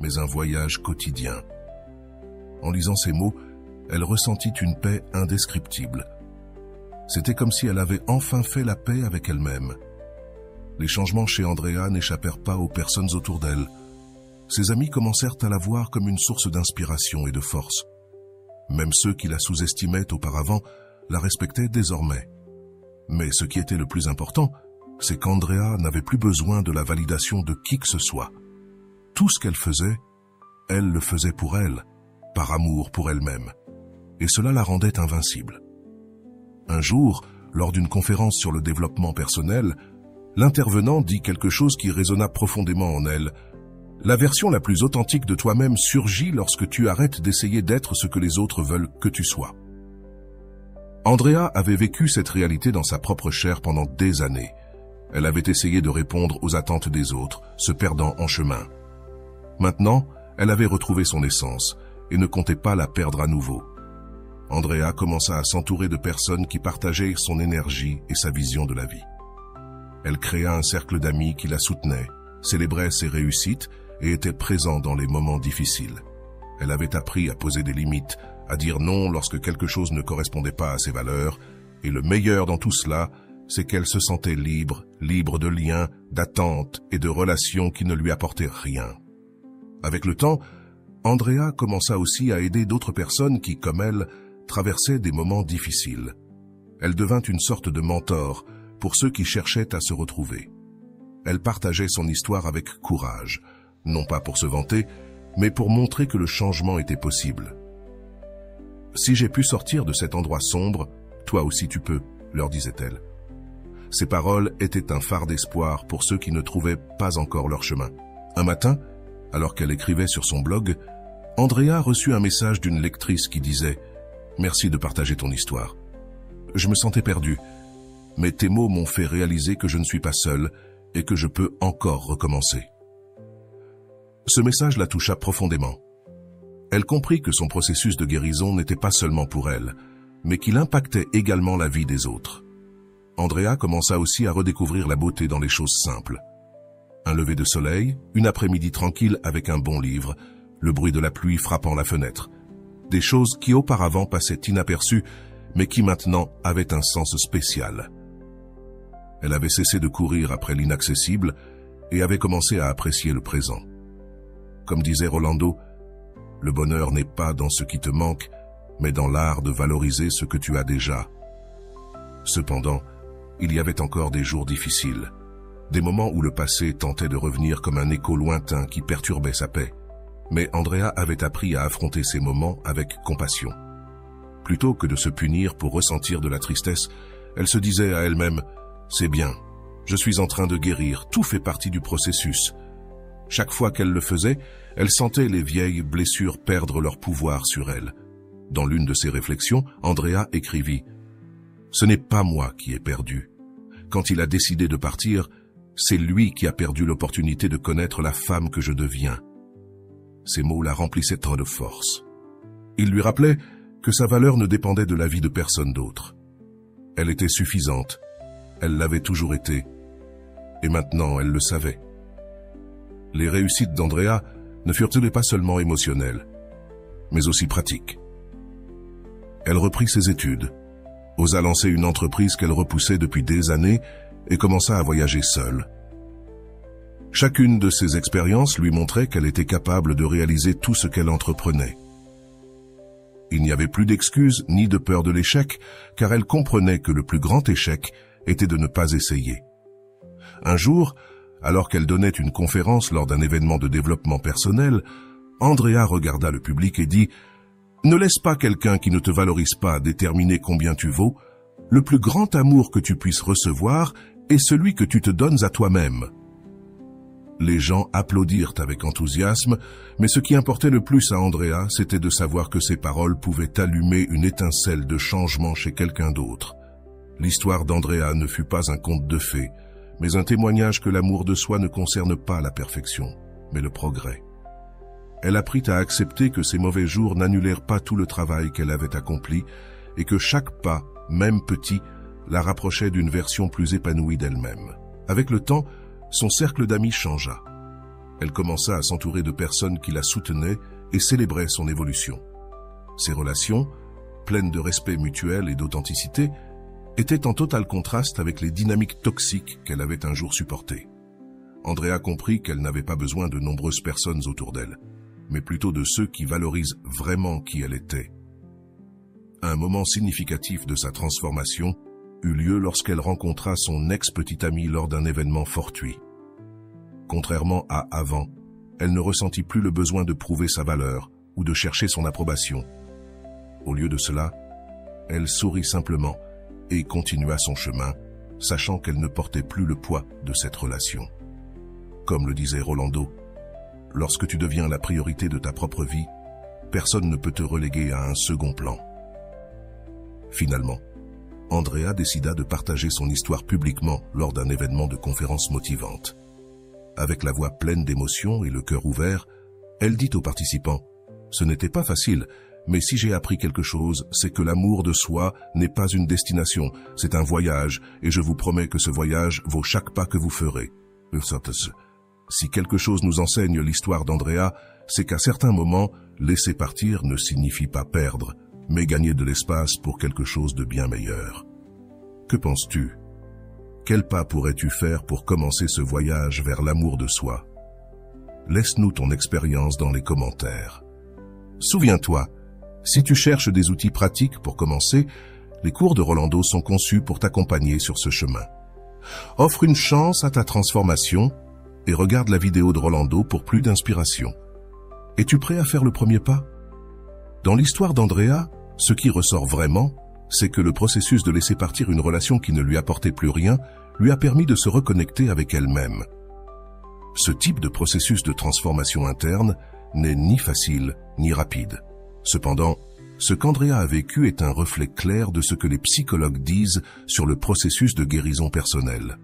mais un voyage quotidien. En lisant ces mots, elle ressentit une paix indescriptible. C'était comme si elle avait enfin fait la paix avec elle-même. Les changements chez Andrea n'échappèrent pas aux personnes autour d'elle. Ses amis commencèrent à la voir comme une source d'inspiration et de force. Même ceux qui la sous-estimaient auparavant la respectaient désormais. Mais ce qui était le plus important, c'est qu'Andrea n'avait plus besoin de la validation de qui que ce soit. Tout ce qu'elle faisait, elle le faisait pour elle, par amour pour elle-même. Et cela la rendait invincible. Un jour, lors d'une conférence sur le développement personnel, l'intervenant dit quelque chose qui résonna profondément en elle. La version la plus authentique de toi-même surgit lorsque tu arrêtes d'essayer d'être ce que les autres veulent que tu sois. Andrea avait vécu cette réalité dans sa propre chair pendant des années. Elle avait essayé de répondre aux attentes des autres, se perdant en chemin. Maintenant, elle avait retrouvé son essence et ne comptait pas la perdre à nouveau. Andrea commença à s'entourer de personnes qui partageaient son énergie et sa vision de la vie. Elle créa un cercle d'amis qui la soutenaient, célébraient ses réussites et étaient présents dans les moments difficiles. Elle avait appris à poser des limites, à dire non lorsque quelque chose ne correspondait pas à ses valeurs, et le meilleur dans tout cela, c'est qu'elle se sentait libre de liens, d'attentes et de relations qui ne lui apportaient rien. Avec le temps, Andrea commença aussi à aider d'autres personnes qui, comme elle, traversaient des moments difficiles. Elle devint une sorte de mentor pour ceux qui cherchaient à se retrouver. Elle partageait son histoire avec courage, non pas pour se vanter, mais pour montrer que le changement était possible. « Si j'ai pu sortir de cet endroit sombre, toi aussi tu peux », leur disait-elle. Ces paroles étaient un phare d'espoir pour ceux qui ne trouvaient pas encore leur chemin. Un matin, alors qu'elle écrivait sur son blog, Andrea reçut un message d'une lectrice qui disait « Merci de partager ton histoire. Je me sentais perdue, mais tes mots m'ont fait réaliser que je ne suis pas seule et que je peux encore recommencer. » Ce message la toucha profondément. Elle comprit que son processus de guérison n'était pas seulement pour elle, mais qu'il impactait également la vie des autres. Andrea commença aussi à redécouvrir la beauté dans les choses simples. Un lever de soleil, une après-midi tranquille avec un bon livre, le bruit de la pluie frappant la fenêtre. Des choses qui auparavant passaient inaperçues, mais qui maintenant avait un sens spécial. Elle avait cessé de courir après l'inaccessible et avait commencé à apprécier le présent. Comme disait Rolando, « Le bonheur n'est pas dans ce qui te manque, mais dans l'art de valoriser ce que tu as déjà. » Cependant, il y avait encore des jours difficiles, des moments où le passé tentait de revenir comme un écho lointain qui perturbait sa paix. Mais Andrea avait appris à affronter ces moments avec compassion. Plutôt que de se punir pour ressentir de la tristesse, elle se disait à elle-même « C'est bien, je suis en train de guérir, tout fait partie du processus. » Chaque fois qu'elle le faisait, elle sentait les vieilles blessures perdre leur pouvoir sur elle. Dans l'une de ses réflexions, Andrea écrivit « Ce n'est pas moi qui ai perdu. Quand il a décidé de partir, c'est lui qui a perdu l'opportunité de connaître la femme que je deviens. » Ces mots la remplissaient tant de force. Il lui rappelait que sa valeur ne dépendait de la vie de personne d'autre. Elle était suffisante, elle l'avait toujours été, et maintenant elle le savait. Les réussites d'Andrea ne furent-elles pas seulement émotionnelles, mais aussi pratiques. Elle reprit ses études, osa lancer une entreprise qu'elle repoussait depuis des années et commença à voyager seule. Chacune de ces expériences lui montrait qu'elle était capable de réaliser tout ce qu'elle entreprenait. Il n'y avait plus d'excuses ni de peur de l'échec, car elle comprenait que le plus grand échec était de ne pas essayer. Un jour, alors qu'elle donnait une conférence lors d'un événement de développement personnel, Andrea regarda le public et dit « Ne laisse pas quelqu'un qui ne te valorise pas déterminer combien tu vaux. Le plus grand amour que tu puisses recevoir est celui que tu te donnes à toi-même. » Les gens applaudirent avec enthousiasme, mais ce qui importait le plus à Andrea, c'était de savoir que ses paroles pouvaient allumer une étincelle de changement chez quelqu'un d'autre. L'histoire d'Andrea ne fut pas un conte de fées, mais un témoignage que l'amour de soi ne concerne pas la perfection, mais le progrès. Elle apprit à accepter que ses mauvais jours n'annulèrent pas tout le travail qu'elle avait accompli et que chaque pas, même petit, la rapprochait d'une version plus épanouie d'elle-même. Avec le temps, son cercle d'amis changea. Elle commença à s'entourer de personnes qui la soutenaient et célébraient son évolution. Ces relations, pleines de respect mutuel et d'authenticité, étaient en total contraste avec les dynamiques toxiques qu'elle avait un jour supportées. Andrea comprit qu'elle n'avait pas besoin de nombreuses personnes autour d'elle, mais plutôt de ceux qui valorisent vraiment qui elle était. Un moment significatif de sa transformation eut lieu lorsqu'elle rencontra son ex-petite amie lors d'un événement fortuit. Contrairement à avant, elle ne ressentit plus le besoin de prouver sa valeur ou de chercher son approbation. Au lieu de cela, elle sourit simplement et continua son chemin, sachant qu'elle ne portait plus le poids de cette relation. Comme le disait Rolando, « Lorsque tu deviens la priorité de ta propre vie, personne ne peut te reléguer à un second plan. » Finalement, Andrea décida de partager son histoire publiquement lors d'un événement de conférence motivante. Avec la voix pleine d'émotion et le cœur ouvert, elle dit aux participants « Ce n'était pas facile, mais si j'ai appris quelque chose, c'est que l'amour de soi n'est pas une destination, c'est un voyage, et je vous promets que ce voyage vaut chaque pas que vous ferez. » Si quelque chose nous enseigne l'histoire d'Andrea, c'est qu'à certains moments, laisser partir ne signifie pas perdre, mais gagner de l'espace pour quelque chose de bien meilleur. Que penses-tu? Quel pas pourrais-tu faire pour commencer ce voyage vers l'amour de soi? Laisse-nous ton expérience dans les commentaires. Souviens-toi, si tu cherches des outils pratiques pour commencer, les cours de Rolando sont conçus pour t'accompagner sur ce chemin. Offre une chance à ta transformation et regarde la vidéo de Rolando pour plus d'inspiration. Es-tu prêt à faire le premier pas? Dans l'histoire d'Andrea, ce qui ressort vraiment, c'est que le processus de laisser partir une relation qui ne lui apportait plus rien lui a permis de se reconnecter avec elle-même. Ce type de processus de transformation interne n'est ni facile ni rapide. Cependant, ce qu'Andrea a vécu est un reflet clair de ce que les psychologues disent sur le processus de guérison personnelle.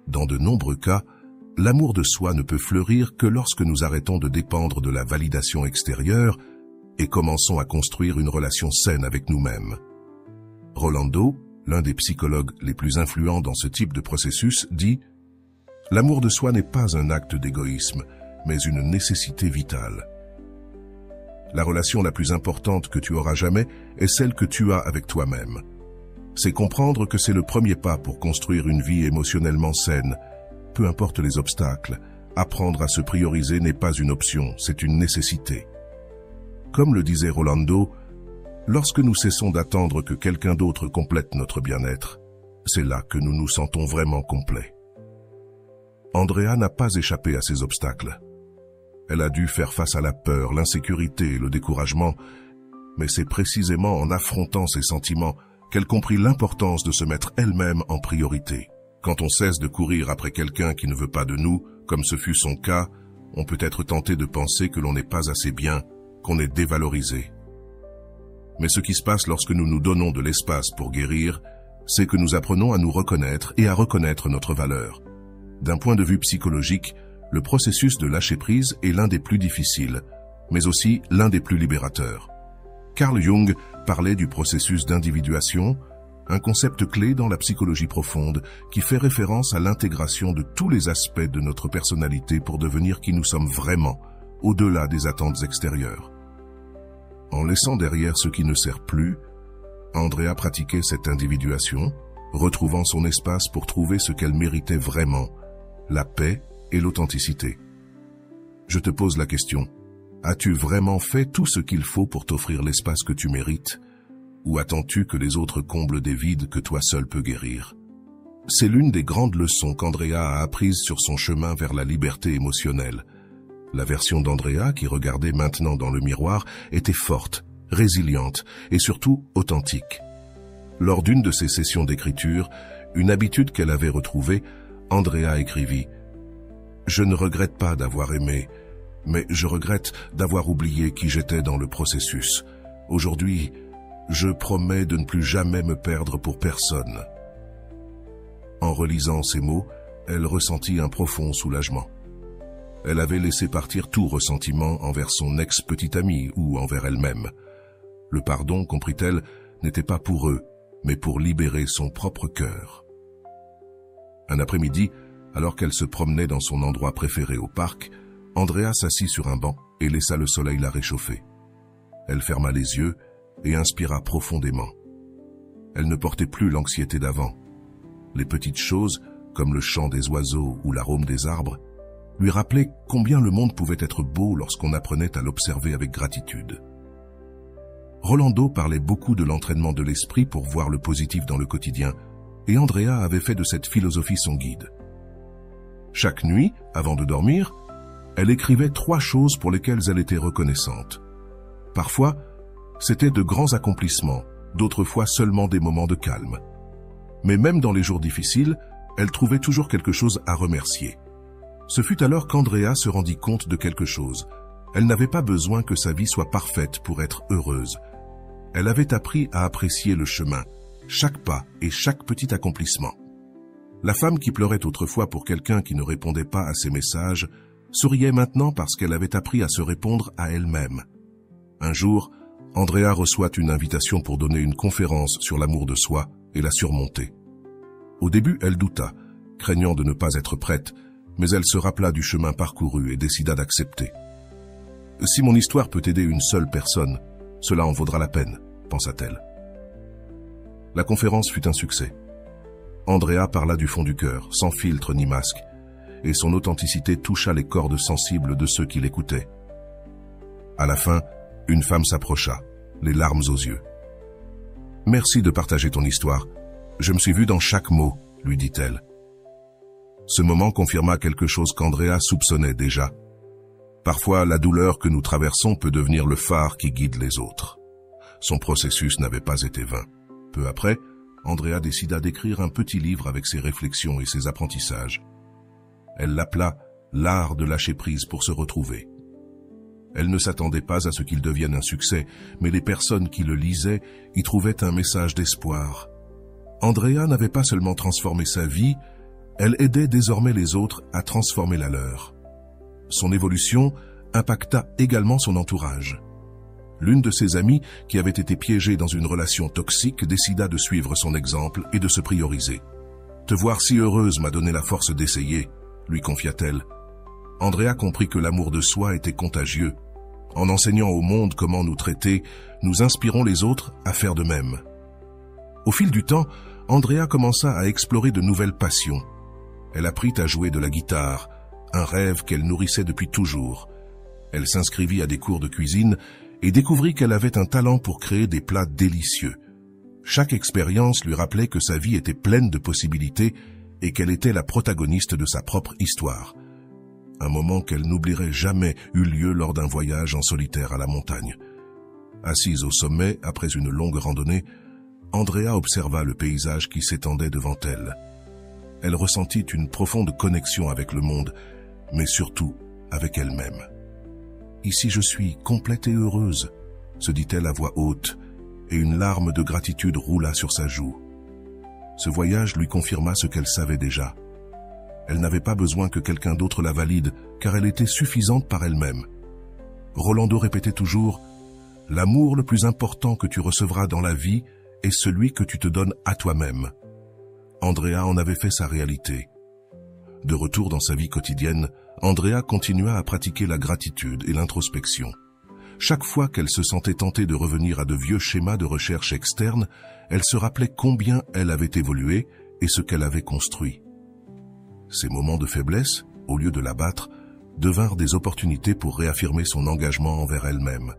Dans de nombreux cas, l'amour de soi ne peut fleurir que lorsque nous arrêtons de dépendre de la validation extérieure et commençons à construire une relation saine avec nous-mêmes. Rolando, l'un des psychologues les plus influents dans ce type de processus, dit « L'amour de soi n'est pas un acte d'égoïsme, mais une nécessité vitale. » La relation la plus importante que tu auras jamais est celle que tu as avec toi-même. C'est comprendre que c'est le premier pas pour construire une vie émotionnellement saine. Peu importe les obstacles, apprendre à se prioriser n'est pas une option, c'est une nécessité. Comme le disait Rolando, lorsque nous cessons d'attendre que quelqu'un d'autre complète notre bien-être, c'est là que nous nous sentons vraiment complets. Andrea n'a pas échappé à ces obstacles. Elle a dû faire face à la peur, l'insécurité et le découragement, mais c'est précisément en affrontant ces sentiments qu'elle comprit l'importance de se mettre elle-même en priorité. Quand on cesse de courir après quelqu'un qui ne veut pas de nous, comme ce fut son cas, on peut être tenté de penser que l'on n'est pas assez bien, qu'on est dévalorisé. Mais ce qui se passe lorsque nous nous donnons de l'espace pour guérir, c'est que nous apprenons à nous reconnaître et à reconnaître notre valeur. D'un point de vue psychologique, le processus de lâcher prise est l'un des plus difficiles, mais aussi l'un des plus libérateurs. Carl Jung parlait du processus d'individuation, un concept clé dans la psychologie profonde qui fait référence à l'intégration de tous les aspects de notre personnalité pour devenir qui nous sommes vraiment, au-delà des attentes extérieures. En laissant derrière ce qui ne sert plus, Andrea pratiquait cette individuation, retrouvant son espace pour trouver ce qu'elle méritait vraiment, la paix et l'authenticité. Je te pose la question, as-tu vraiment fait tout ce qu'il faut pour t'offrir l'espace que tu mérites, ou attends-tu que les autres comblent des vides que toi seul peux guérir? C'est l'une des grandes leçons qu'Andrea a apprises sur son chemin vers la liberté émotionnelle. La version d'Andrea, qui regardait maintenant dans le miroir, était forte, résiliente et surtout authentique. Lors d'une de ses sessions d'écriture, une habitude qu'elle avait retrouvée, Andrea écrivit « Je ne regrette pas d'avoir aimé, mais je regrette d'avoir oublié qui j'étais dans le processus. Aujourd'hui, je promets de ne plus jamais me perdre pour personne. » En relisant ces mots, elle ressentit un profond soulagement. Elle avait laissé partir tout ressentiment envers son ex-petite amie ou envers elle-même. Le pardon, comprit-elle, n'était pas pour eux, mais pour libérer son propre cœur. Un après-midi, alors qu'elle se promenait dans son endroit préféré au parc, Andrea s'assit sur un banc et laissa le soleil la réchauffer. Elle ferma les yeux et inspira profondément. Elle ne portait plus l'anxiété d'avant. Les petites choses, comme le chant des oiseaux ou l'arôme des arbres, lui rappelaient combien le monde pouvait être beau lorsqu'on apprenait à l'observer avec gratitude. Rolando parlait beaucoup de l'entraînement de l'esprit pour voir le positif dans le quotidien, et Andrea avait fait de cette philosophie son guide. Chaque nuit, avant de dormir, elle écrivait 3 choses pour lesquelles elle était reconnaissante. Parfois, c'était de grands accomplissements, d'autres fois seulement des moments de calme. Mais même dans les jours difficiles, elle trouvait toujours quelque chose à remercier. Ce fut alors qu'Andrea se rendit compte de quelque chose. Elle n'avait pas besoin que sa vie soit parfaite pour être heureuse. Elle avait appris à apprécier le chemin, chaque pas et chaque petit accomplissement. La femme qui pleurait autrefois pour quelqu'un qui ne répondait pas à ses messages souriait maintenant parce qu'elle avait appris à se répondre à elle-même. Un jour, Andrea reçoit une invitation pour donner une conférence sur l'amour de soi et la surmonter. Au début, elle douta, craignant de ne pas être prête, mais elle se rappela du chemin parcouru et décida d'accepter. « Si mon histoire peut aider une seule personne, cela en vaudra la peine », pensa-t-elle. La conférence fut un succès. Andrea parla du fond du cœur, sans filtre ni masque, et son authenticité toucha les cordes sensibles de ceux qui l'écoutaient. À la fin, une femme s'approcha, les larmes aux yeux. « Merci de partager ton histoire. Je me suis vue dans chaque mot, » lui dit-elle. Ce moment confirma quelque chose qu'Andrea soupçonnait déjà. Parfois, la douleur que nous traversons peut devenir le phare qui guide les autres. Son processus n'avait pas été vain. Peu après, Andrea décida d'écrire un petit livre avec ses réflexions et ses apprentissages. Elle l'appela « L'art de lâcher prise pour se retrouver ». Elle ne s'attendait pas à ce qu'il devienne un succès, mais les personnes qui le lisaient y trouvaient un message d'espoir. Andrea n'avait pas seulement transformé sa vie, elle aidait désormais les autres à transformer la leur. Son évolution impacta également son entourage. L'une de ses amies, qui avait été piégée dans une relation toxique, décida de suivre son exemple et de se prioriser. « Te voir si heureuse m'a donné la force d'essayer », lui confia-t-elle. Andrea comprit que l'amour de soi était contagieux. En enseignant au monde comment nous traiter, nous inspirons les autres à faire de même. Au fil du temps, Andrea commença à explorer de nouvelles passions. Elle apprit à jouer de la guitare, un rêve qu'elle nourrissait depuis toujours. Elle s'inscrivit à des cours de cuisine et découvrit qu'elle avait un talent pour créer des plats délicieux. Chaque expérience lui rappelait que sa vie était pleine de possibilités et qu'elle était la protagoniste de sa propre histoire. Un moment qu'elle n'oublierait jamais eut lieu lors d'un voyage en solitaire à la montagne. Assise au sommet, après une longue randonnée, Andrea observa le paysage qui s'étendait devant elle. Elle ressentit une profonde connexion avec le monde, mais surtout avec elle-même. « Ici je suis complète et heureuse », se dit-elle à voix haute, et une larme de gratitude roula sur sa joue. Ce voyage lui confirma ce qu'elle savait déjà. Elle n'avait pas besoin que quelqu'un d'autre la valide, car elle était suffisante par elle-même. Rolando répétait toujours « L'amour le plus important que tu recevras dans la vie est celui que tu te donnes à toi-même. » Andrea en avait fait sa réalité. De retour dans sa vie quotidienne, Andrea continua à pratiquer la gratitude et l'introspection. Chaque fois qu'elle se sentait tentée de revenir à de vieux schémas de recherche externe, elle se rappelait combien elle avait évolué et ce qu'elle avait construit. Ces moments de faiblesse, au lieu de l'abattre, devinrent des opportunités pour réaffirmer son engagement envers elle-même.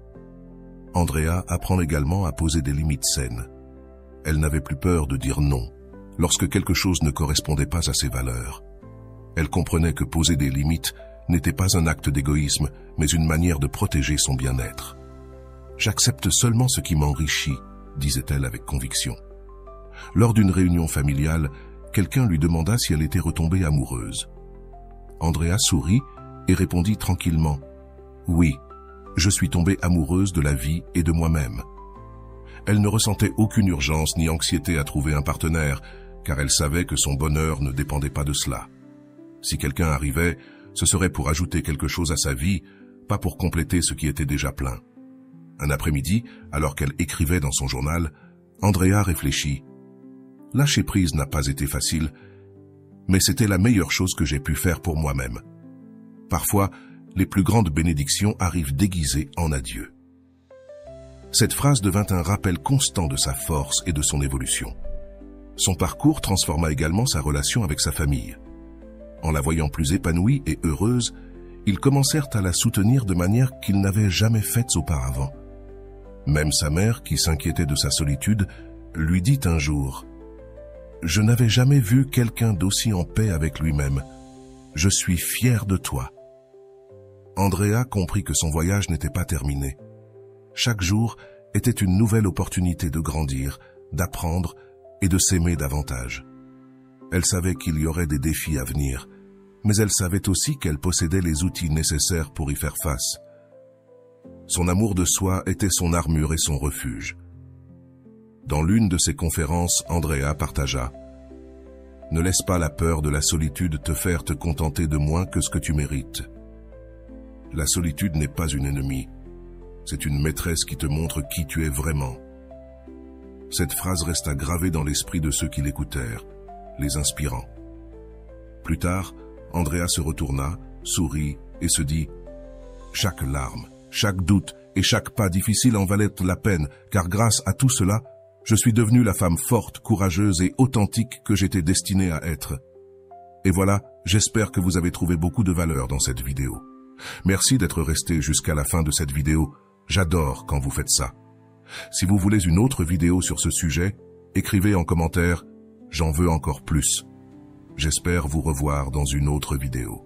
Andrea apprend également à poser des limites saines. Elle n'avait plus peur de dire non, lorsque quelque chose ne correspondait pas à ses valeurs. Elle comprenait que poser des limites n'était pas un acte d'égoïsme, mais une manière de protéger son bien-être. « J'accepte seulement ce qui m'enrichit », disait-elle avec conviction. Lors d'une réunion familiale, quelqu'un lui demanda si elle était retombée amoureuse. Andrea sourit et répondit tranquillement « Oui, je suis tombée amoureuse de la vie et de moi-même. » Elle ne ressentait aucune urgence ni anxiété à trouver un partenaire, car elle savait que son bonheur ne dépendait pas de cela. Si quelqu'un arrivait, ce serait pour ajouter quelque chose à sa vie, pas pour compléter ce qui était déjà plein. Un après-midi, alors qu'elle écrivait dans son journal, Andrea réfléchit. « Lâcher prise n'a pas été facile, mais c'était la meilleure chose que j'ai pu faire pour moi-même. Parfois, les plus grandes bénédictions arrivent déguisées en adieu. » Cette phrase devint un rappel constant de sa force et de son évolution. Son parcours transforma également sa relation avec sa famille. En la voyant plus épanouie et heureuse, ils commencèrent à la soutenir de manière qu'ils n'avaient jamais faite auparavant. Même sa mère, qui s'inquiétait de sa solitude, lui dit un jour « Je n'avais jamais vu quelqu'un d'aussi en paix avec lui-même. Je suis fière de toi. » Andrea comprit que son voyage n'était pas terminé. Chaque jour était une nouvelle opportunité de grandir, d'apprendre et de s'aimer davantage. Elle savait qu'il y aurait des défis à venir, mais elle savait aussi qu'elle possédait les outils nécessaires pour y faire face. Son amour de soi était son armure et son refuge. Dans l'une de ses conférences, Andrea partagea « Ne laisse pas la peur de la solitude te faire te contenter de moins que ce que tu mérites. La solitude n'est pas une ennemie, c'est une maîtresse qui te montre qui tu es vraiment. » Cette phrase resta gravée dans l'esprit de ceux qui l'écoutèrent, les inspirant. Plus tard, Andrea se retourna, sourit et se dit « Chaque larme, chaque doute et chaque pas difficile en valait la peine, car grâce à tout cela, je suis devenue la femme forte, courageuse et authentique que j'étais destinée à être. » Et voilà, j'espère que vous avez trouvé beaucoup de valeur dans cette vidéo. Merci d'être resté jusqu'à la fin de cette vidéo. J'adore quand vous faites ça. Si vous voulez une autre vidéo sur ce sujet, écrivez en commentaire « J'en veux encore plus ». J'espère vous revoir dans une autre vidéo.